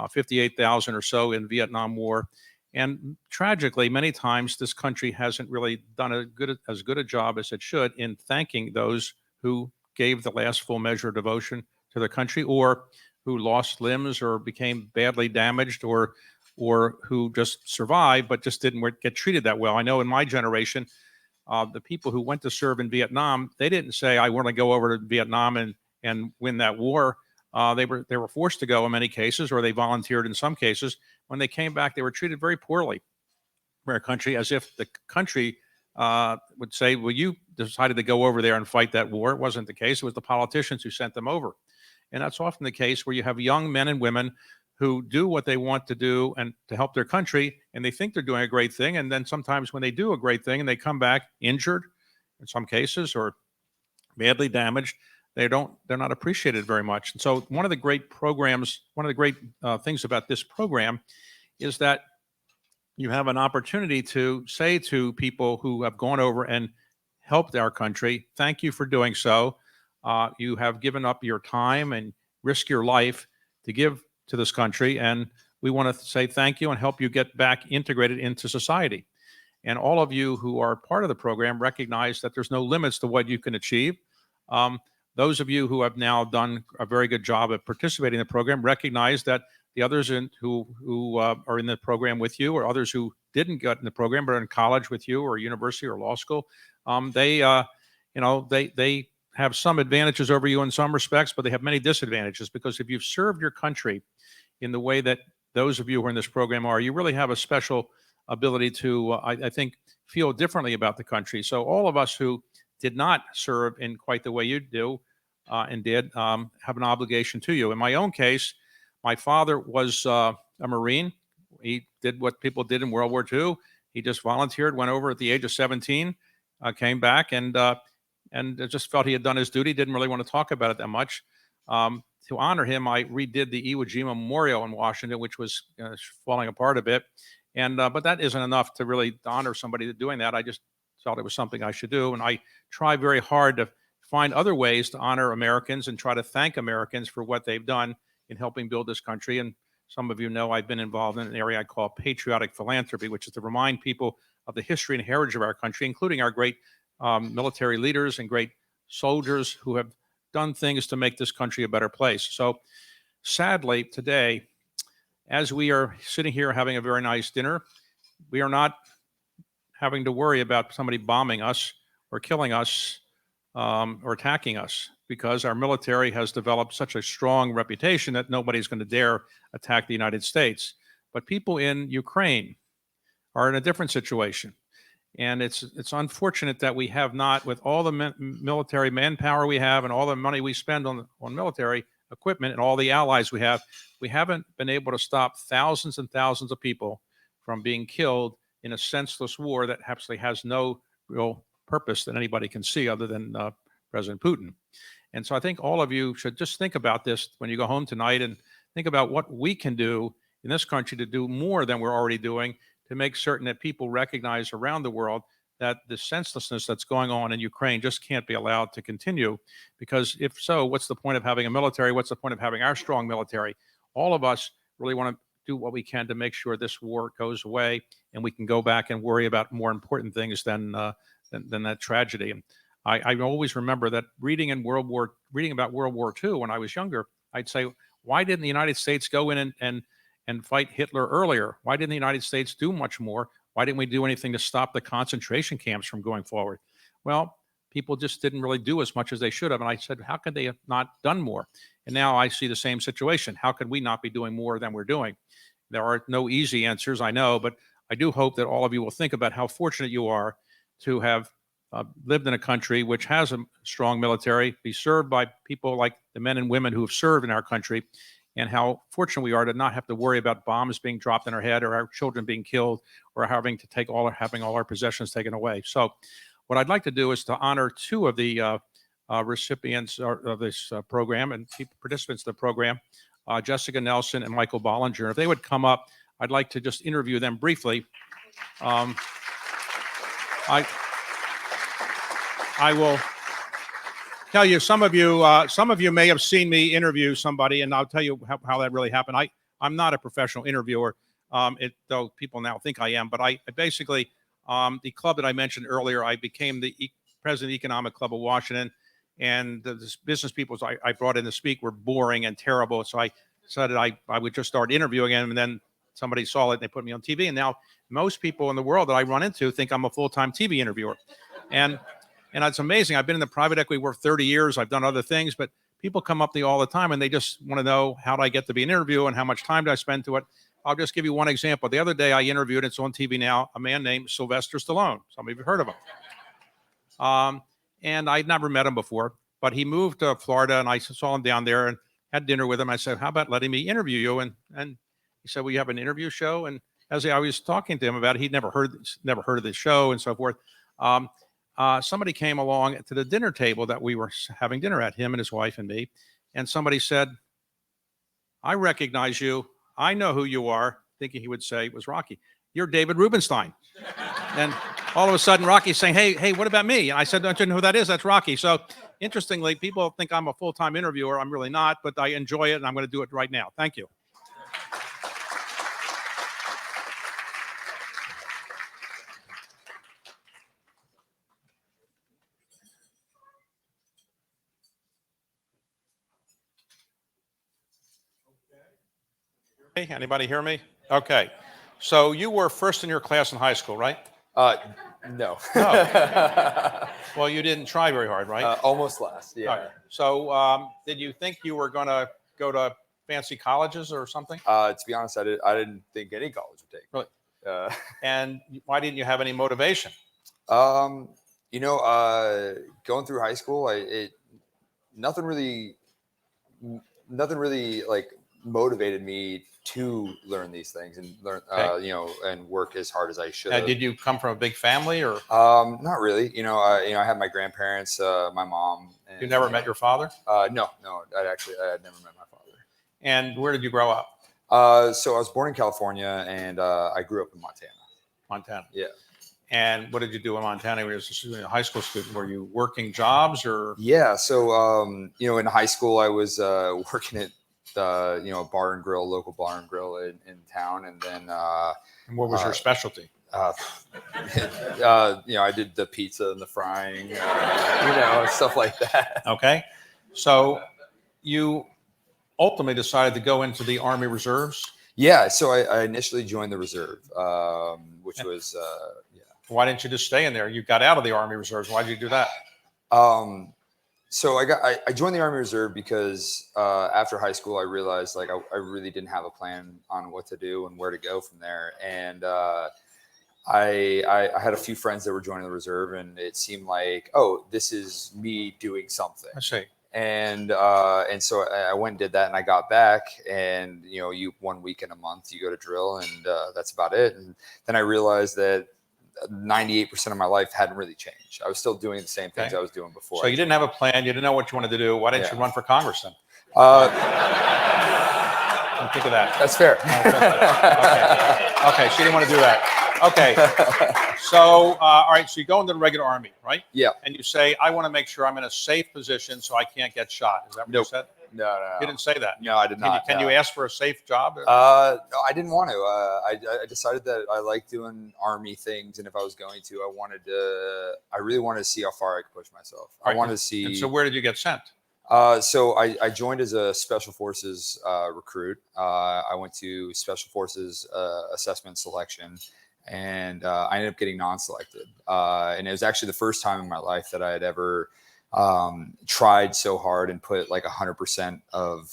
58,000 or so in Vietnam War. And tragically, many times this country hasn't really done as good a job as it should in thanking those who gave the last full measure of devotion to the country, or who lost limbs or became badly damaged, or who just survived but just didn't get treated that well. I know in my generation, the people who went to serve in Vietnam, they didn't say, I want to go over to Vietnam and win that war. They were forced to go in many cases, or they volunteered in some cases. When they came back, they were treated very poorly by our country, as if the country would say, well, you decided to go over there and fight that war. It wasn't the case. It was the politicians who sent them over. And that's often the case where you have young men and women who do what they want to do and to help their country, and they think they're doing a great thing. And then sometimes when they do a great thing and they come back injured in some cases, or badly damaged, they're not appreciated very much. And so one of the great things about this program is that you have an opportunity to say to people who have gone over and helped our country, thank you for doing so. You have given up your time and risk your life to give to this country, and we want to say thank you and help you get back integrated into society. And all of you who are part of the program recognize that there's no limits to what you can achieve. Those of you who have now done a very good job of participating in the program recognize that the others who are in the program with you, or others who didn't get in the program but are in college with you, or university or law school, they have some advantages over you in some respects, but they have many disadvantages, because if you've served your country in the way that those of you who are in this program are, you really have a special ability to, I think, feel differently about the country. So all of us who did not serve in quite the way you do and did have an obligation to you. In my own case, my father was a Marine. He did what people did in World War II. He just volunteered, went over at the age of 17, came back, and just felt he had done his duty, didn't really want to talk about it that much. To honor him, I redid the Iwo Jima Memorial in Washington, which was falling apart a bit. But that isn't enough to really honor somebody doing that. I just felt it was something I should do. And I try very hard to find other ways to honor Americans and try to thank Americans for what they've done in helping build this country. And some of you know I've been involved in an area I call patriotic philanthropy, which is to remind people of the history and heritage of our country, including our great military leaders and great soldiers who have done things to make this country a better place. So sadly, today, as we are sitting here having a very nice dinner, we are not having to worry about somebody bombing us or killing us or attacking us, because our military has developed such a strong reputation that nobody's going to dare attack the United States. But people in Ukraine are in a different situation. And it's unfortunate that we have not, with all the military manpower we have and all the money we spend on military equipment and all the allies we haven't been able to stop thousands and thousands of people from being killed in a senseless war that actually has no real purpose that anybody can see other than President Putin. And so I think all of you should just think about this when you go home tonight, and think about what we can do in this country to do more than we're already doing, to make certain that people recognize around the world that the senselessness that's going on in Ukraine just can't be allowed to continue, because if so, what's the point of having a military? What's the point of having our strong military? All of us really want to do what we can to make sure this war goes away and we can go back and worry about more important things than that tragedy. And I always remember that reading about World War II when I was younger, I'd say, why didn't the United States go in and fight Hitler earlier? Why didn't the United States do much more? Why didn't we do anything to stop the concentration camps from going forward? Well, people just didn't really do as much as they should have. And I said, how could they have not done more? And now I see the same situation. How could we not be doing more than we're doing? There are no easy answers, I know, but I do hope that all of you will think about how fortunate you are to have lived in a country which has a strong military, be served by people like the men and women who have served in our country, and how fortunate we are to not have to worry about bombs being dropped in our head or our children being killed or having all our possessions taken away. So what I'd like to do is to honor two of the recipients of this program and participants of the program, Jessica Nelson and Michael Bollinger. If they would come up, I'd like to just interview them briefly. I will tell you, some of you may have seen me interview somebody, and I'll tell you how that really happened. I'm not a professional interviewer, though people now think I am, but I basically, the club that I mentioned earlier, I became the president of the Economic Club of Washington, and the business people I brought in to speak were boring and terrible, so I decided I would just start interviewing them, and then somebody saw it and they put me on TV, and now most people in the world that I run into think I'm a full-time TV interviewer. And it's amazing. I've been in the private equity work 30 years. I've done other things, but people come up to me all the time and they just want to know, how do I get to be an interviewer and how much time do I spend to it? I'll just give you one example. The other day I interviewed, it's on TV now, a man named Sylvester Stallone. Some of you have heard of him. And I'd never met him before, but he moved to Florida and I saw him down there and had dinner with him. I said, how about letting me interview you? And he said, well, you have an interview show? And as I was talking to him about it, he'd never heard of this show and so forth. Somebody came along to the dinner table that we were having dinner at, him and his wife and me, and somebody said, I recognize you. I know who you are, thinking he would say it was Rocky. You're David Rubenstein. And all of a sudden, Rocky's saying, hey, what about me? And I said, don't you know who that is? That's Rocky. So interestingly, people think I'm a full-time interviewer. I'm really not, but I enjoy it, and I'm going to do it right now. Thank you. Hey, anybody hear me? Okay. So you were first in your class in high school, right? No. No. Well, you didn't try very hard, right? Almost last, yeah. Right. So did you think you were going to go to fancy colleges or something? To be honest, I didn't think any college would take. Really? And why didn't you have any motivation? Going through high school, nothing really like motivated me to learn these things and learn, and work as hard as I should have. Did you come from a big family or? Not really. I had my grandparents, my mom. And, you never met your father? No. I had never met my father. And where did you grow up? So I was born in California, and I grew up in Montana. Montana. Yeah. And what did you do in Montana when you were a high school student? Were you working jobs or? Yeah. So, in high school, I was working at bar and grill, local bar and grill in town. And then, and what was your specialty? I did the pizza and the frying, stuff like that. Okay. So you ultimately decided to go into the Army Reserves? Yeah. So I initially joined the reserve, which was, Why didn't you just stay in there? You got out of the Army Reserves. Why did you do that? So I joined the Army Reserve because after high school, I realized I really didn't have a plan on what to do and where to go from there. And I had a few friends that were joining the reserve, and it seemed like, oh, this is me doing something. I see. And so I went and did that, and I got back, and you 1 week in a month you go to drill, and that's about it. And then I realized that 98% of my life hadn't really changed. I was still doing the same things I was doing before. So you didn't have a plan. You didn't know what you wanted to do. Why didn't you run for Congress then? Think of that. That's fair. Okay. So you didn't want to do that. Okay. So, all right. So you go into the regular Army, right? Yeah. And you say, I want to make sure I'm in a safe position so I can't get shot. Is that what you said? No. You didn't say that. No, I did not. Can you ask for a safe job? No, I didn't want to. I decided that I like doing Army things, and if I was going to, I really wanted to see how far I could push myself. I wanted to see. And so where did you get sent? So I joined as a Special Forces recruit. I went to Special Forces assessment selection, and I ended up getting non-selected. And it was actually the first time in my life that I had ever tried so hard and put like 100% of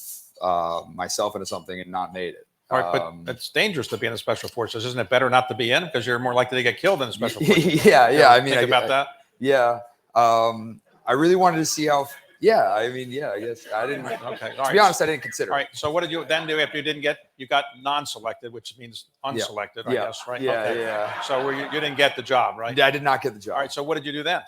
myself into something and not made it. All right, but it's dangerous to be in the Special Forces. Isn't it better not to be in because you're more likely to get killed in the Special Forces? Yeah. I mean, think about that. Yeah. I really wanted to see how. Yeah. I mean, yeah. I guess I didn't. Okay. To be honest, I didn't consider. All right. So what did you then do after you didn't get? You got non-selected, which means unselected, I guess, right? Yeah. Okay. Yeah. So you didn't get the job, right? I did not get the job. All right. So what did you do then?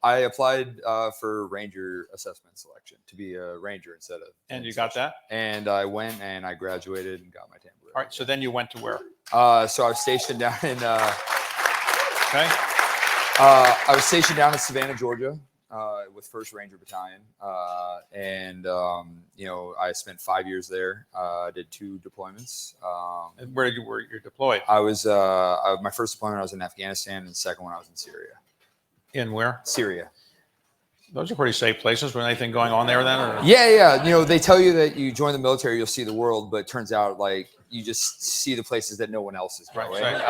I applied for Ranger assessment selection to be a Ranger instead of. And you got that? And I went and I graduated and got my tambourine. All right. So then you went to where? So I was stationed down in. Okay. I was stationed down in Savannah, Georgia, with 1st Ranger Battalion, and I spent 5 years there. I did 2 deployments. And where were you deployed? I was my first deployment I was in Afghanistan, and the second one I was in Syria. In where? Syria. Those are pretty safe places. Was anything going on there then? Or? Yeah. They tell you that you join the military, you'll see the world, but it turns out like you just see the places that no one else is going. Right. All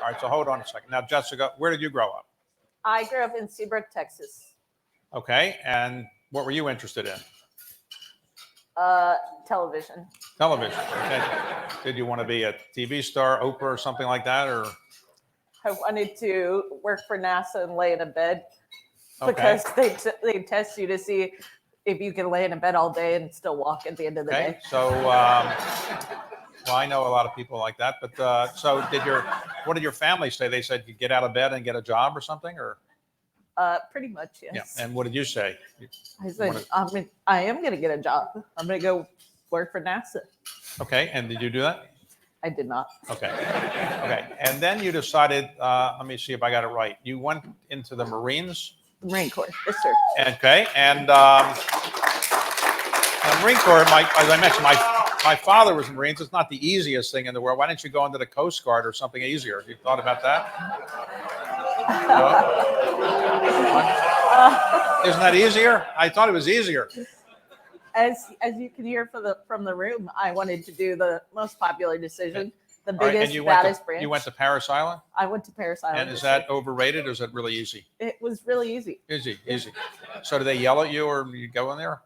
right. So hold on a second. Now, Jessica, where did you grow up? I grew up in Seabrook, Texas. Okay. And what were you interested in? Television. Television. Okay. Did you want to be a TV star, Oprah, or something like that, or? I wanted to work for NASA and lay in a bed Okay. because they test you to see if you can lay in a bed all day and still walk at the end of the day. So, well, I know a lot of people like that, but so what did your family say? They said you get out of bed and get a job or something, or? Pretty much, yes. Yeah. And what did you say? I said, I am going to get a job. I'm going to go work for NASA. Okay. And did you do that? I did not. Okay. Okay. And then you decided, let me see if I got it right. You went into the Marines? Marine Corps. Yes, sir. Okay. And Marine Corps, as I mentioned, my father was in Marines. It's not the easiest thing in the world. Why didn't you go into the Coast Guard or something easier? Have you thought about that? Isn't that easier? I thought it was easier. As you can hear from the room, I wanted to do the most popular decision, the biggest, baddest branch. You went to Parris Island? I went to Parris Island. And is that overrated or is it really easy? It was really easy. Easy. So do they yell at you or you go in there?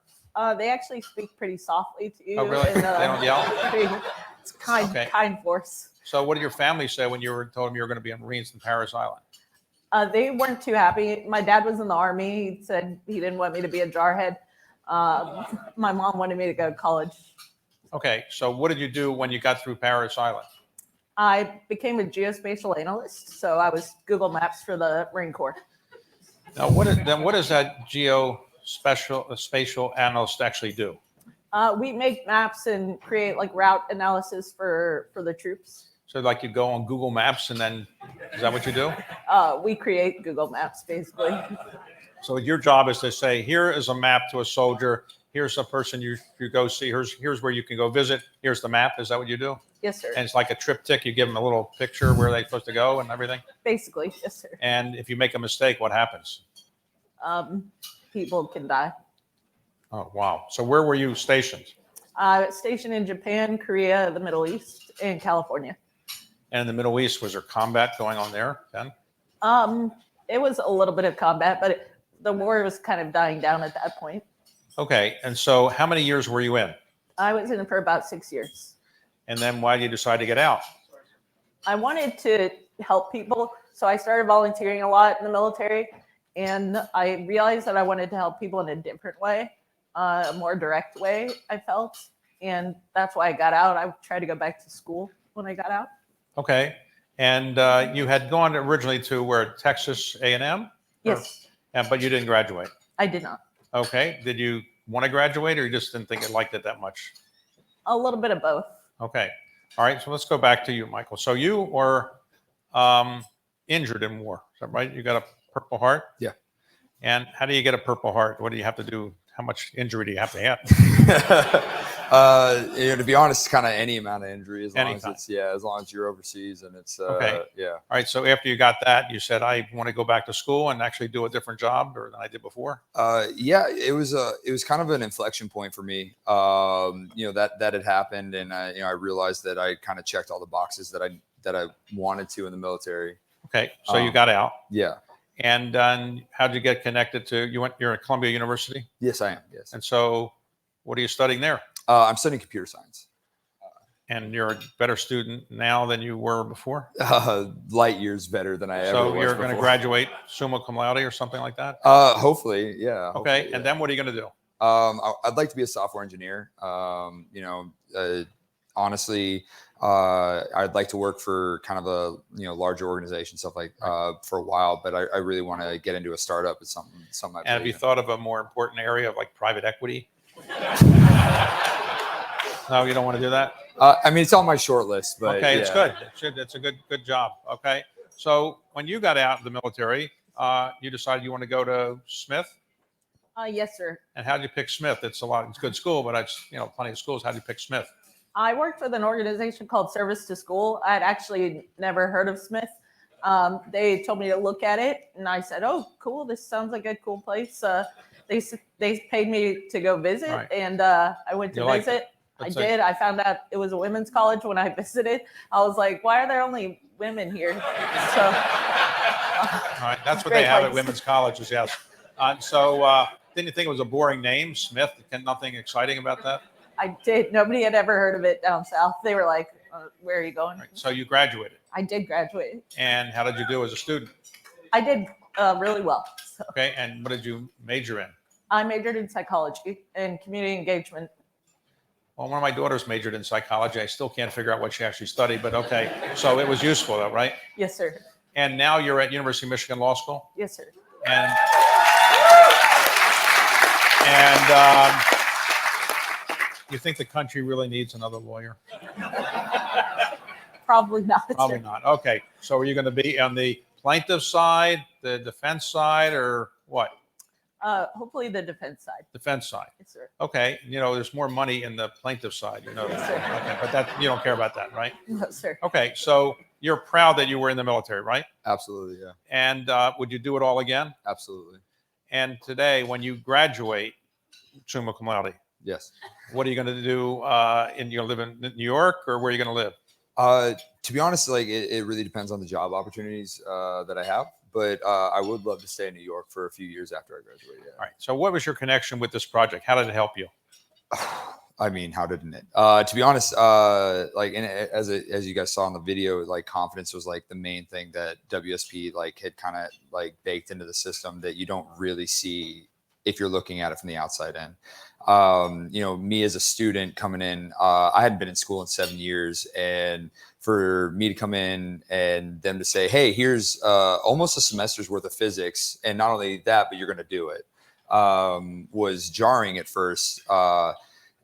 They actually speak pretty softly to you. Oh, really? And, they don't yell? It's kind force. So what did your family say when you told them you were going to be in Marines in Parris Island? They weren't too happy. My dad was in the Army. He said he didn't want me to be a jarhead. My mom wanted me to go to college. Okay, so what did you do when you got through Parris Island? I became a geospatial analyst, so I was Google Maps for the Marine Corps. Now, what does that spatial analyst actually do? We make maps and create like route analysis for the troops. So like you go on Google Maps and then, is that what you do? We create Google Maps basically. So your job is to say, here is a map to a soldier. Here's a person you go see. Here's where you can go visit. Here's the map. Is that what you do? Yes, sir. And it's like a triptych. You give them a little picture where they're supposed to go and everything? Basically, yes, sir. And if you make a mistake, what happens? People can die. Oh, wow. So where were you stationed? Stationed in Japan, Korea, the Middle East, and California. And in the Middle East, was there combat going on there then? It was a little bit of combat, but the war was kind of dying down at that point. Okay. And so how many years were you in? I was in it for about 6 years. And then why did you decide to get out? I wanted to help people. So I started volunteering a lot in the military. And I realized that I wanted to help people in a different way, a more direct way, I felt. And that's why I got out. I tried to go back to school when I got out. Okay. And you had gone originally to where, Texas A&M? Yes. But you didn't graduate? I did not. Okay. Did you want to graduate or you just didn't think you liked it that much? A little bit of both. Okay. All right, so let's go back to you, Michael. So you were injured in war, is that right? You got a Purple Heart? Yeah. And how do you get a Purple Heart? What do you have to do? How much injury do you have to have? To be honest, kind of any amount of injury, as long Anytime. as long as you're overseas and it's Okay. yeah. All right. So after you got that, you said, I want to go back to school and actually do a different job than I did before. Yeah, it was kind of an inflection point for me. That had happened, and I realized that I kind of checked all the boxes that I wanted to in the military. Okay. So you got out. Yeah. And how'd you get connected to, you're at Columbia University? Yes, I am. Yes. And so what are you studying there? I'm studying computer science. And you're a better student now than you were before? Light years better than I ever was. So you're going to graduate summa cum laude or something like that? Hopefully, yeah. Okay. Hopefully, And then what are you going to do? I'd like to be a software engineer. Honestly, I'd like to work for kind of a larger organization, stuff like for a while. But I really want to get into a startup. It's something. And have you thought of a more important area of like private equity? No, you don't want to do that? It's on my short list, but okay, yeah. It's good. It's a good job. Okay. So when you got out of the military, you decided you want to go to Smith? Yes, sir. And how'd you pick Smith? It's a good school, but plenty of schools. How'd you pick Smith? I worked with an organization called Service to School. I'd actually never heard of Smith. They told me to look at it, and I said, "Oh, cool! This sounds like a cool place." They paid me to go visit, Right. And I went to visit. It? I did. I found out it was a women's college when I visited. I was like, "Why are there only women here?" So, all right, that's what they have at women's colleges. Yes. Didn't you think it was a boring name, Smith? Nothing exciting about that? I did. Nobody had ever heard of it down south. They were like, "Where are you going?" Right. So you graduated. I did graduate. And how did you do as a student? I did really well. So. Okay. And what did you major in? I majored in psychology and community engagement. Well, one of my daughters majored in psychology. I still can't figure out what she actually studied, but okay. So it was useful, though, right? Yes, sir. And now you're at University of Michigan Law School? Yes, sir. And you think the country really needs another lawyer? Probably not. Probably not. Okay. So are you going to be on the plaintiff side, the defense side, or what? Hopefully the defense side. Defense side. Yes, sir. Okay. There's more money in the plaintiff side. Yes, sir. Okay. But that you don't care about that, right? No, sir. Okay. So you're proud that you were in the military, right? Absolutely, yeah. And would you do it all again? Absolutely. And today, when you graduate, summa cum laude, yes. What are you going to do? You live in New York, or where are you going to live? To be honest, it really depends on the job opportunities that I have. But I would love to stay in New York for a few years after I graduate. Yeah. All right. So what was your connection with this project? How did it help you? How didn't it? To be honest, as you guys saw in the video, confidence was the main thing that WSP had kind of baked into the system that you don't really see if you're looking at it from the outside in. Me as a student coming in, I hadn't been in school in 7 years, and for me to come in and them to say, "Hey, here's almost a semester's worth of physics, and not only that, but you're going to do it," was jarring at first,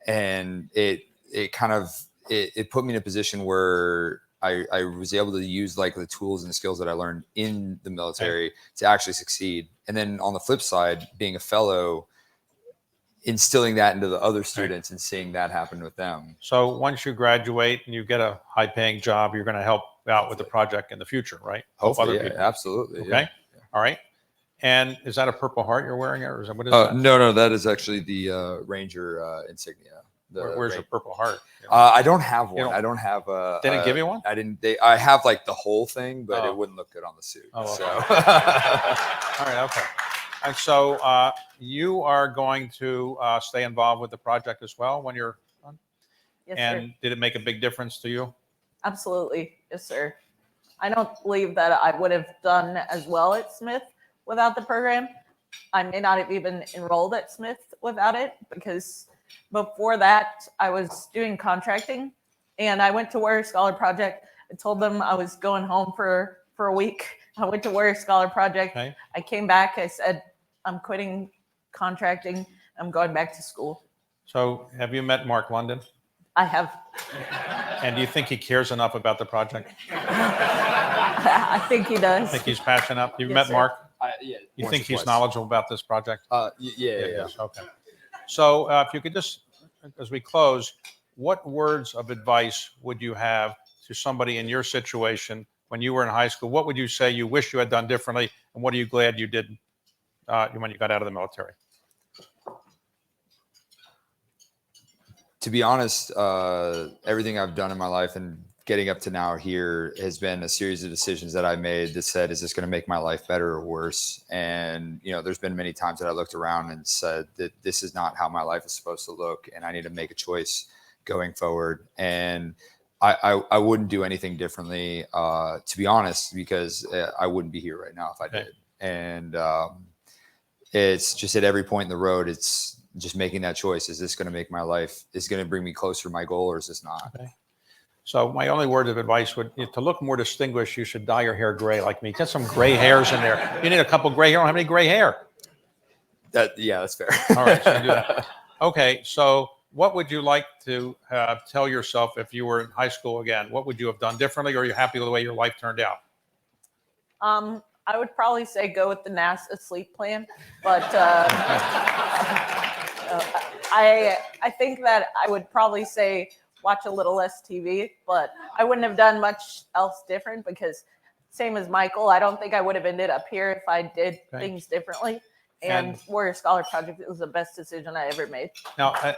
and it put me in a position where I was able to use the tools and the skills that I learned in the military to actually succeed. And then on the flip side, being a fellow, instilling that into the other students and seeing that happen with them. So once you graduate and you get a high-paying job, you're going to help out with the project in the future, right? Hopefully, yeah, absolutely. Okay. Yeah. All right. And is that a Purple Heart you're wearing, or what is that? No, that is actually the Ranger insignia. Where's your Purple Heart? I don't have one. I don't have a. They didn't give you one? I didn't. I have the whole thing, but it wouldn't look good on the suit. Oh, okay. So. All right. Okay. And so you are going to stay involved with the project as well when you're done? Yes, and sir. did it make a big difference to you? Absolutely. Yes, sir. I don't believe that I would have done as well at Smith without the program. I may not have even enrolled at Smith without it, because before that I was doing contracting, and I went to Warrior Scholar Project. I told them I was going home for a week. I went to Warrior Scholar Project. Okay. I came back. I said, I'm quitting contracting. I'm going back to school. So have you met Mark London? I have. And do you think he cares enough about the project? I think he does. Think he's passionate enough? You've Yes, met sir. Mark? Yeah. You once think or he's twice. knowledgeable about this project? Yeah. Yes, okay. So if you could just, as we close, what words of advice would you have to somebody in your situation when you were in high school? What would you say you wish you had done differently, and what are you glad you did when you got out of the military? To be honest, everything I've done in my life and getting up to now here has been a series of decisions that I made that said, is this going to make my life better or worse? And, there's been many times that I looked around and said that this is not how my life is supposed to look. And I need to make a choice going forward. And I wouldn't do anything differently, to be honest, because I wouldn't be here right now if I did. And it's just at every point in the road, it's just making that choice. Is this going to make my life, is going to bring me closer to my goal, or is this not? Okay. So my only word of advice would, to look more distinguished, you should dye your hair gray like me. Get some gray hairs in there. You need a couple gray hair. I don't have any gray hair. Yeah, that's fair. All right, so do that. Okay, so what would you like to tell yourself if you were in high school again? What would you have done differently, or are you happy with the way your life turned out? I would probably say go with the NASA sleep plan, but I think that I would probably say watch a little less TV, but I wouldn't have done much else different because same as Michael, I don't think I would have ended up here if I did things differently. And Warrior Scholar Project was the best decision I ever made. Now, okay.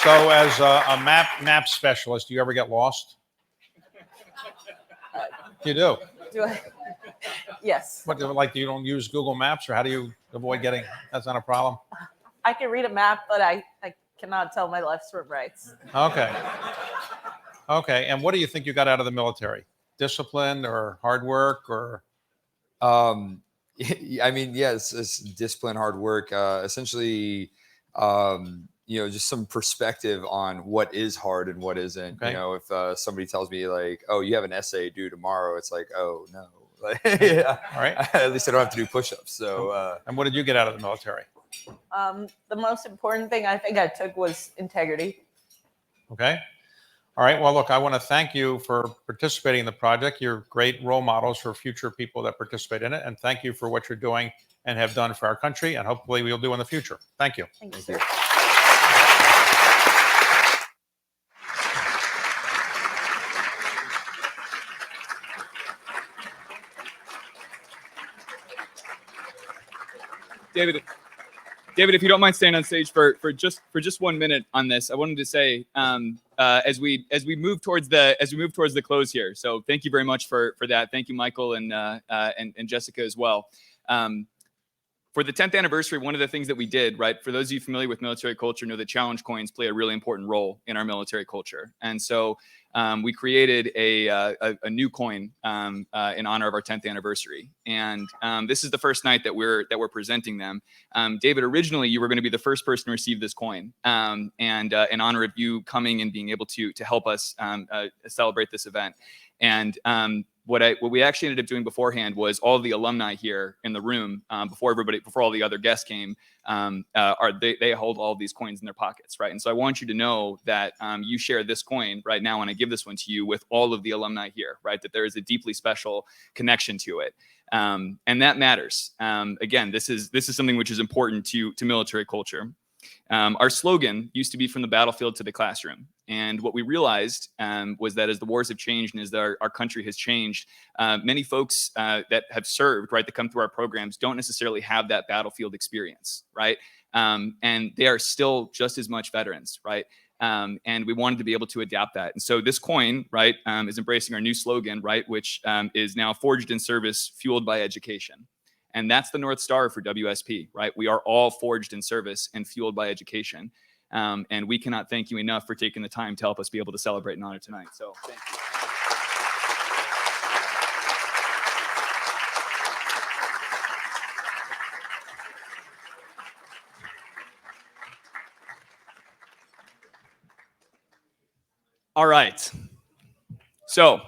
So as a map specialist, do you ever get lost? You do? Do I? Yes. What, like you don't use Google Maps, or how do you avoid getting, that's not a problem? I can read a map, but I cannot tell my lefts from rights. Okay. Okay, and what do you think you got out of the military? Discipline or hard work or? I mean, yes, it's discipline, hard work, essentially, just some perspective on what is hard and what isn't. Okay. If somebody tells me like, oh, you have an essay due tomorrow, it's like, oh no. Like, yeah. All right. At least I don't have to do push-ups. So, and what did you get out of the military? The most important thing I think I took was integrity. Okay. All right. Well, look, I want to thank you for participating in the project. You're great role models for future people that participate in it. And thank you for what you're doing and have done for our country. And hopefully we'll do in the future. Thank you. Thank you, sir. David, if you don't mind staying on stage for just 1 minute on this, I wanted to say as we move towards the close here. So thank you very much for that. Thank you, Michael and Jessica as well. For the 10th anniversary, one of the things that we did, right, for those of you familiar with military culture, know that challenge coins play a really important role in our military culture. And so we created a new coin in honor of our 10th anniversary. And this is the first night that we're presenting them. David, originally you were going to be the first person to receive this coin, and in honor of you coming and being able to help us celebrate this event. And what we actually ended up doing beforehand was all of the alumni here in the room before all the other guests came, they hold all of these coins in their pockets, right? And so I want you to know that you share this coin right now, and I give this one to you with all of the alumni here, right? That there is a deeply special connection to it, and that matters. Again, this is something which is important to military culture. Our slogan used to be from the battlefield to the classroom. And what we realized was that as the wars have changed and as our country has changed, many folks that have served, right, that come through our programs don't necessarily have that battlefield experience, right? And they are still just as much veterans, right? And we wanted to be able to adapt that. And so this coin, right, is embracing our new slogan, right, which is now forged in service, fueled by education. And that's the North Star for WSP, right? We are all forged in service and fueled by education. And we cannot thank you enough for taking the time to help us be able to celebrate and honor tonight. So thank you. All right. So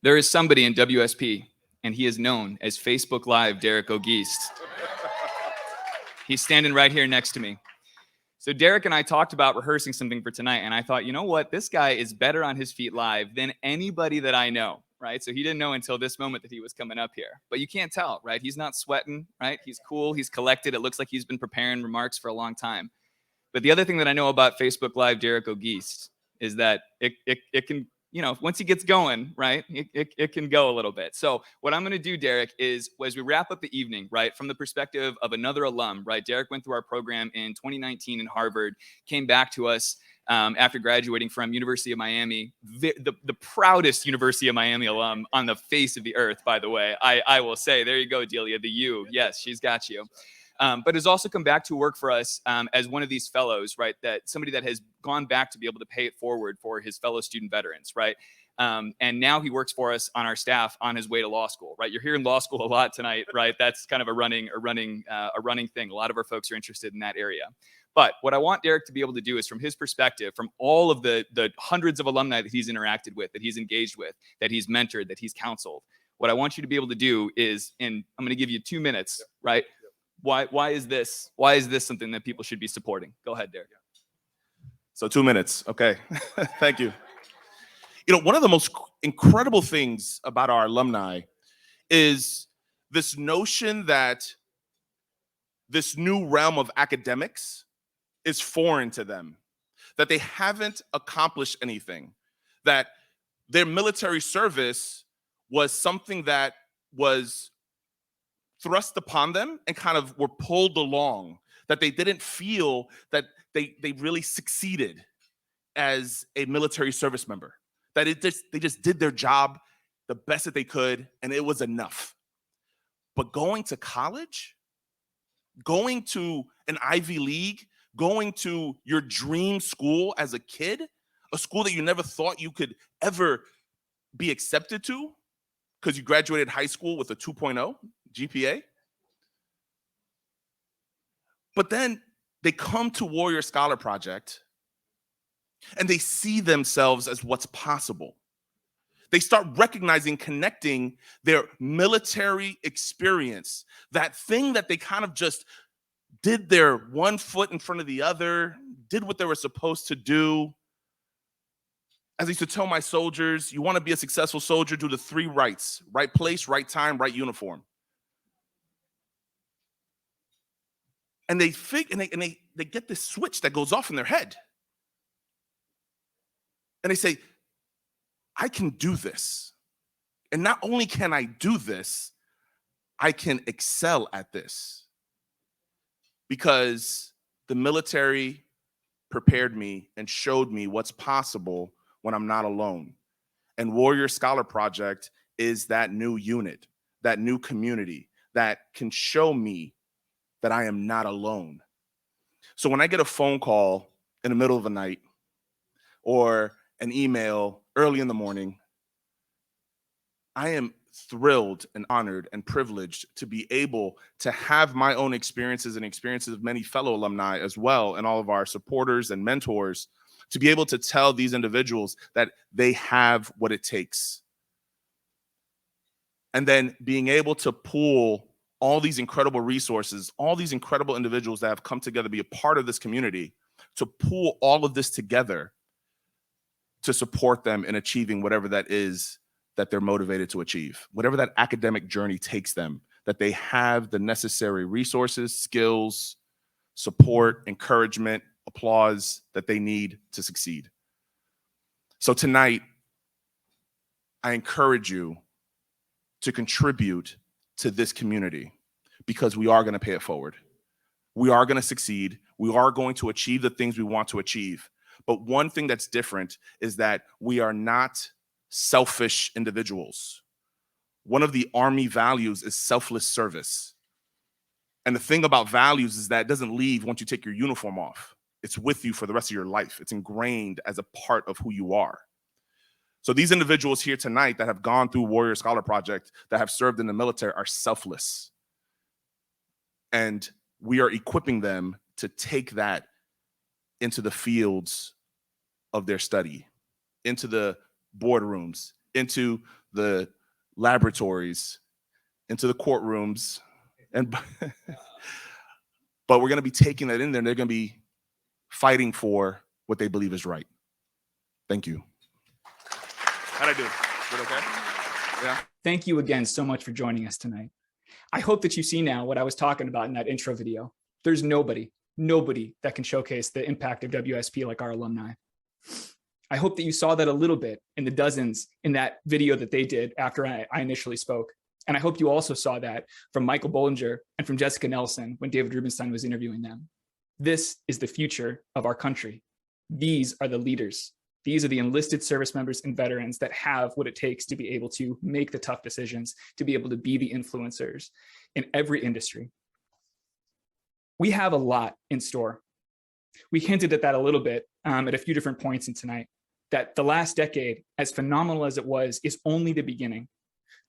there is somebody in WSP, and he is known as Facebook Live Derek O'Geist. He's standing right here next to me. So Derek and I talked about rehearsing something for tonight, and I thought, you know what? This guy is better on his feet live than anybody that I know, right? So he didn't know until this moment that he was coming up here. But you can't tell, right? He's not sweating, right? He's cool. He's collected. It looks like he's been preparing remarks for a long time. But the other thing that I know about Facebook Live Derek O'Geist is that it can, you know, once he gets going, right, it can go a little bit. So what I'm going to do, Derek, is as we wrap up the evening, right, from the perspective of another alum, right, Derek went through our program in 2019 in Harvard, came back to us after graduating from University of Miami, the proudest University of Miami alum on the face of the earth, by the way. I will say, there you go, Delia, the U. Yes, she's got you. But has also come back to work for us as one of these fellows, right? That somebody that has gone back to be able to pay it forward for his fellow student veterans, right? And now he works for us on our staff on his way to law school, right? You're hearing law school a lot tonight, right? That's kind of a running thing. A lot of our folks are interested in that area. But what I want Derek to be able to do is, from his perspective, from all of the hundreds of alumni that he's interacted with, that he's engaged with, that he's mentored, that he's counseled, what I want you to be able to do is, and I'm going to give you 2 minutes, right? Why is this something that people should be supporting? Go ahead, Derek. So 2 minutes. Okay. Thank you. You know, one of the most incredible things about our alumni is this notion that this new realm of academics is foreign to them, that they haven't accomplished anything, that their military service was something that was thrust upon them and kind of were pulled along, that they didn't feel that they really succeeded as a military service member, that they just did their job the best that they could and it was enough. But going to college, going to an Ivy League, going to your dream school as a kid, a school that you never thought you could ever be accepted to because you graduated high school with a 2.0 GPA. But then they come to Warrior Scholar Project and they see themselves as what's possible. They start recognizing, connecting their military experience, that thing that they kind of just did their one foot in front of the other, did what they were supposed to do. As I used to tell my soldiers, you want to be a successful soldier, do the 3 rights: right place, right time, right uniform. And they get this switch that goes off in their head. And they say, I can do this. And not only can I do this, I can excel at this. Because the military prepared me and showed me what's possible when I'm not alone. And Warrior Scholar Project is that new unit, that new community that can show me that I am not alone. So when I get a phone call in the middle of the night or an email early in the morning, I am thrilled and honored and privileged to be able to have my own experiences and experiences of many fellow alumni as well, and all of our supporters and mentors, to be able to tell these individuals that they have what it takes. And then being able to pool all these incredible resources, all these incredible individuals that have come together to be a part of this community, to pool all of this together to support them in achieving whatever that is that they're motivated to achieve, whatever that academic journey takes them, that they have the necessary resources, skills, support, encouragement, applause that they need to succeed. So tonight, I encourage you to contribute to this community, because we are going to pay it forward. We are going to succeed. We are going to achieve the things we want to achieve. But one thing that's different is that we are not selfish individuals. One of the Army values is selfless service. And the thing about values is that it doesn't leave once you take your uniform off. It's with you for the rest of your life. It's ingrained as a part of who you are. So these individuals here tonight that have gone through Warrior Scholar Project, that have served in the military, are selfless. And we are equipping them to take that into the fields of their study, into the boardrooms, into the laboratories, into the courtrooms. And but we're going to be taking that in there, and they're going to be fighting for what they believe is right. Thank you. How'd I do? Good, okay? Yeah. Thank you again so much for joining us tonight. I hope that you see now what I was talking about in that intro video. There's nobody that can showcase the impact of WSP like our alumni. I hope that you saw that a little bit in the dozens in that video that they did after I initially spoke. And I hope you also saw that from Michael Bollinger and from Jessica Nelson when David Rubenstein was interviewing them. This is the future of our country. These are the leaders. These are the enlisted service members and veterans that have what it takes to be able to make the tough decisions, to be able to be the influencers in every industry. We have a lot in store. We hinted at that a little bit at a few different points in tonight, that the last decade, as phenomenal as it was, is only the beginning.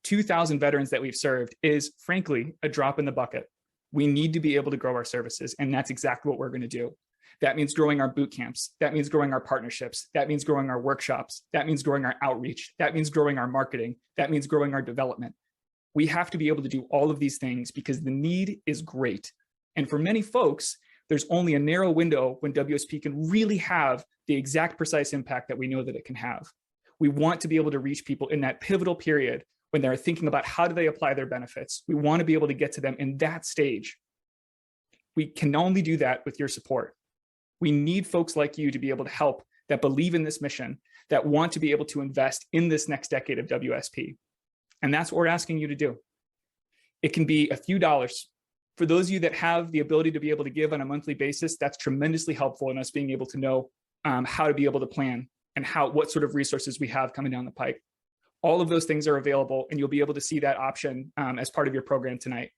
2,000 veterans that we've served is, frankly, a drop in the bucket. We need to be able to grow our services, and that's exactly what we're going to do. That means growing our boot camps. That means growing our partnerships. That means growing our workshops. That means growing our outreach. That means growing our marketing. That means growing our development. We have to be able to do all of these things because the need is great. And for many folks, there's only a narrow window when WSP can really have the exact precise impact that we know that it can have. We want to be able to reach people in that pivotal period when they're thinking about how do they apply their benefits. We want to be able to get to them in that stage. We can only do that with your support. We need folks like you to be able to help, that believe in this mission, that want to be able to invest in this next decade of WSP. And that's what we're asking you to do. It can be a few dollars. For those of you that have the ability to be able to give on a monthly basis, that's tremendously helpful in us being able to know how to be able to plan and what sort of resources we have coming down the pike. All of those things are available, and you'll be able to see that option as part of your program tonight.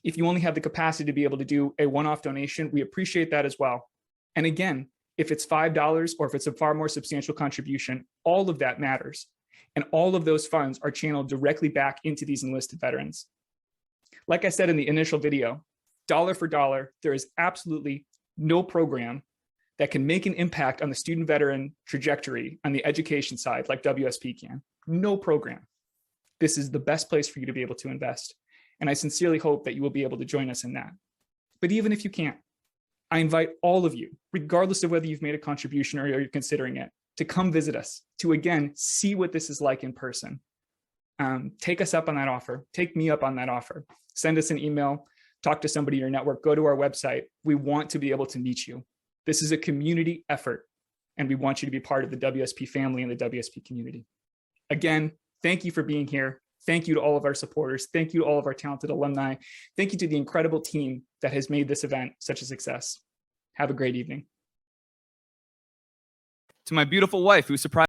If you only have the capacity to be able to do a one-off donation, we appreciate that as well. And again, if it's $5 or if it's a far more substantial contribution, all of that matters. And all of those funds are channeled directly back into these enlisted veterans. Like I said in the initial video, dollar for dollar, there is absolutely no program that can make an impact on the student veteran trajectory on the education side like WSP can. No program. This is the best place for you to be able to invest. And I sincerely hope that you will be able to join us in that. But even if you can't, I invite all of you, regardless of whether you've made a contribution or you're considering it, to come visit us, to again, see what this is like in person. Take us up on that offer. Take me up on that offer. Send us an email, talk to somebody in your network, go to our website. We want to be able to meet you. This is a community effort, and we want you to be part of the WSP family and the WSP community. Again, thank you for being here. Thank you to all of our supporters. Thank you to all of our talented alumni. Thank you to the incredible team that has made this event such a success. Have a great evening. To my beautiful wife who surprised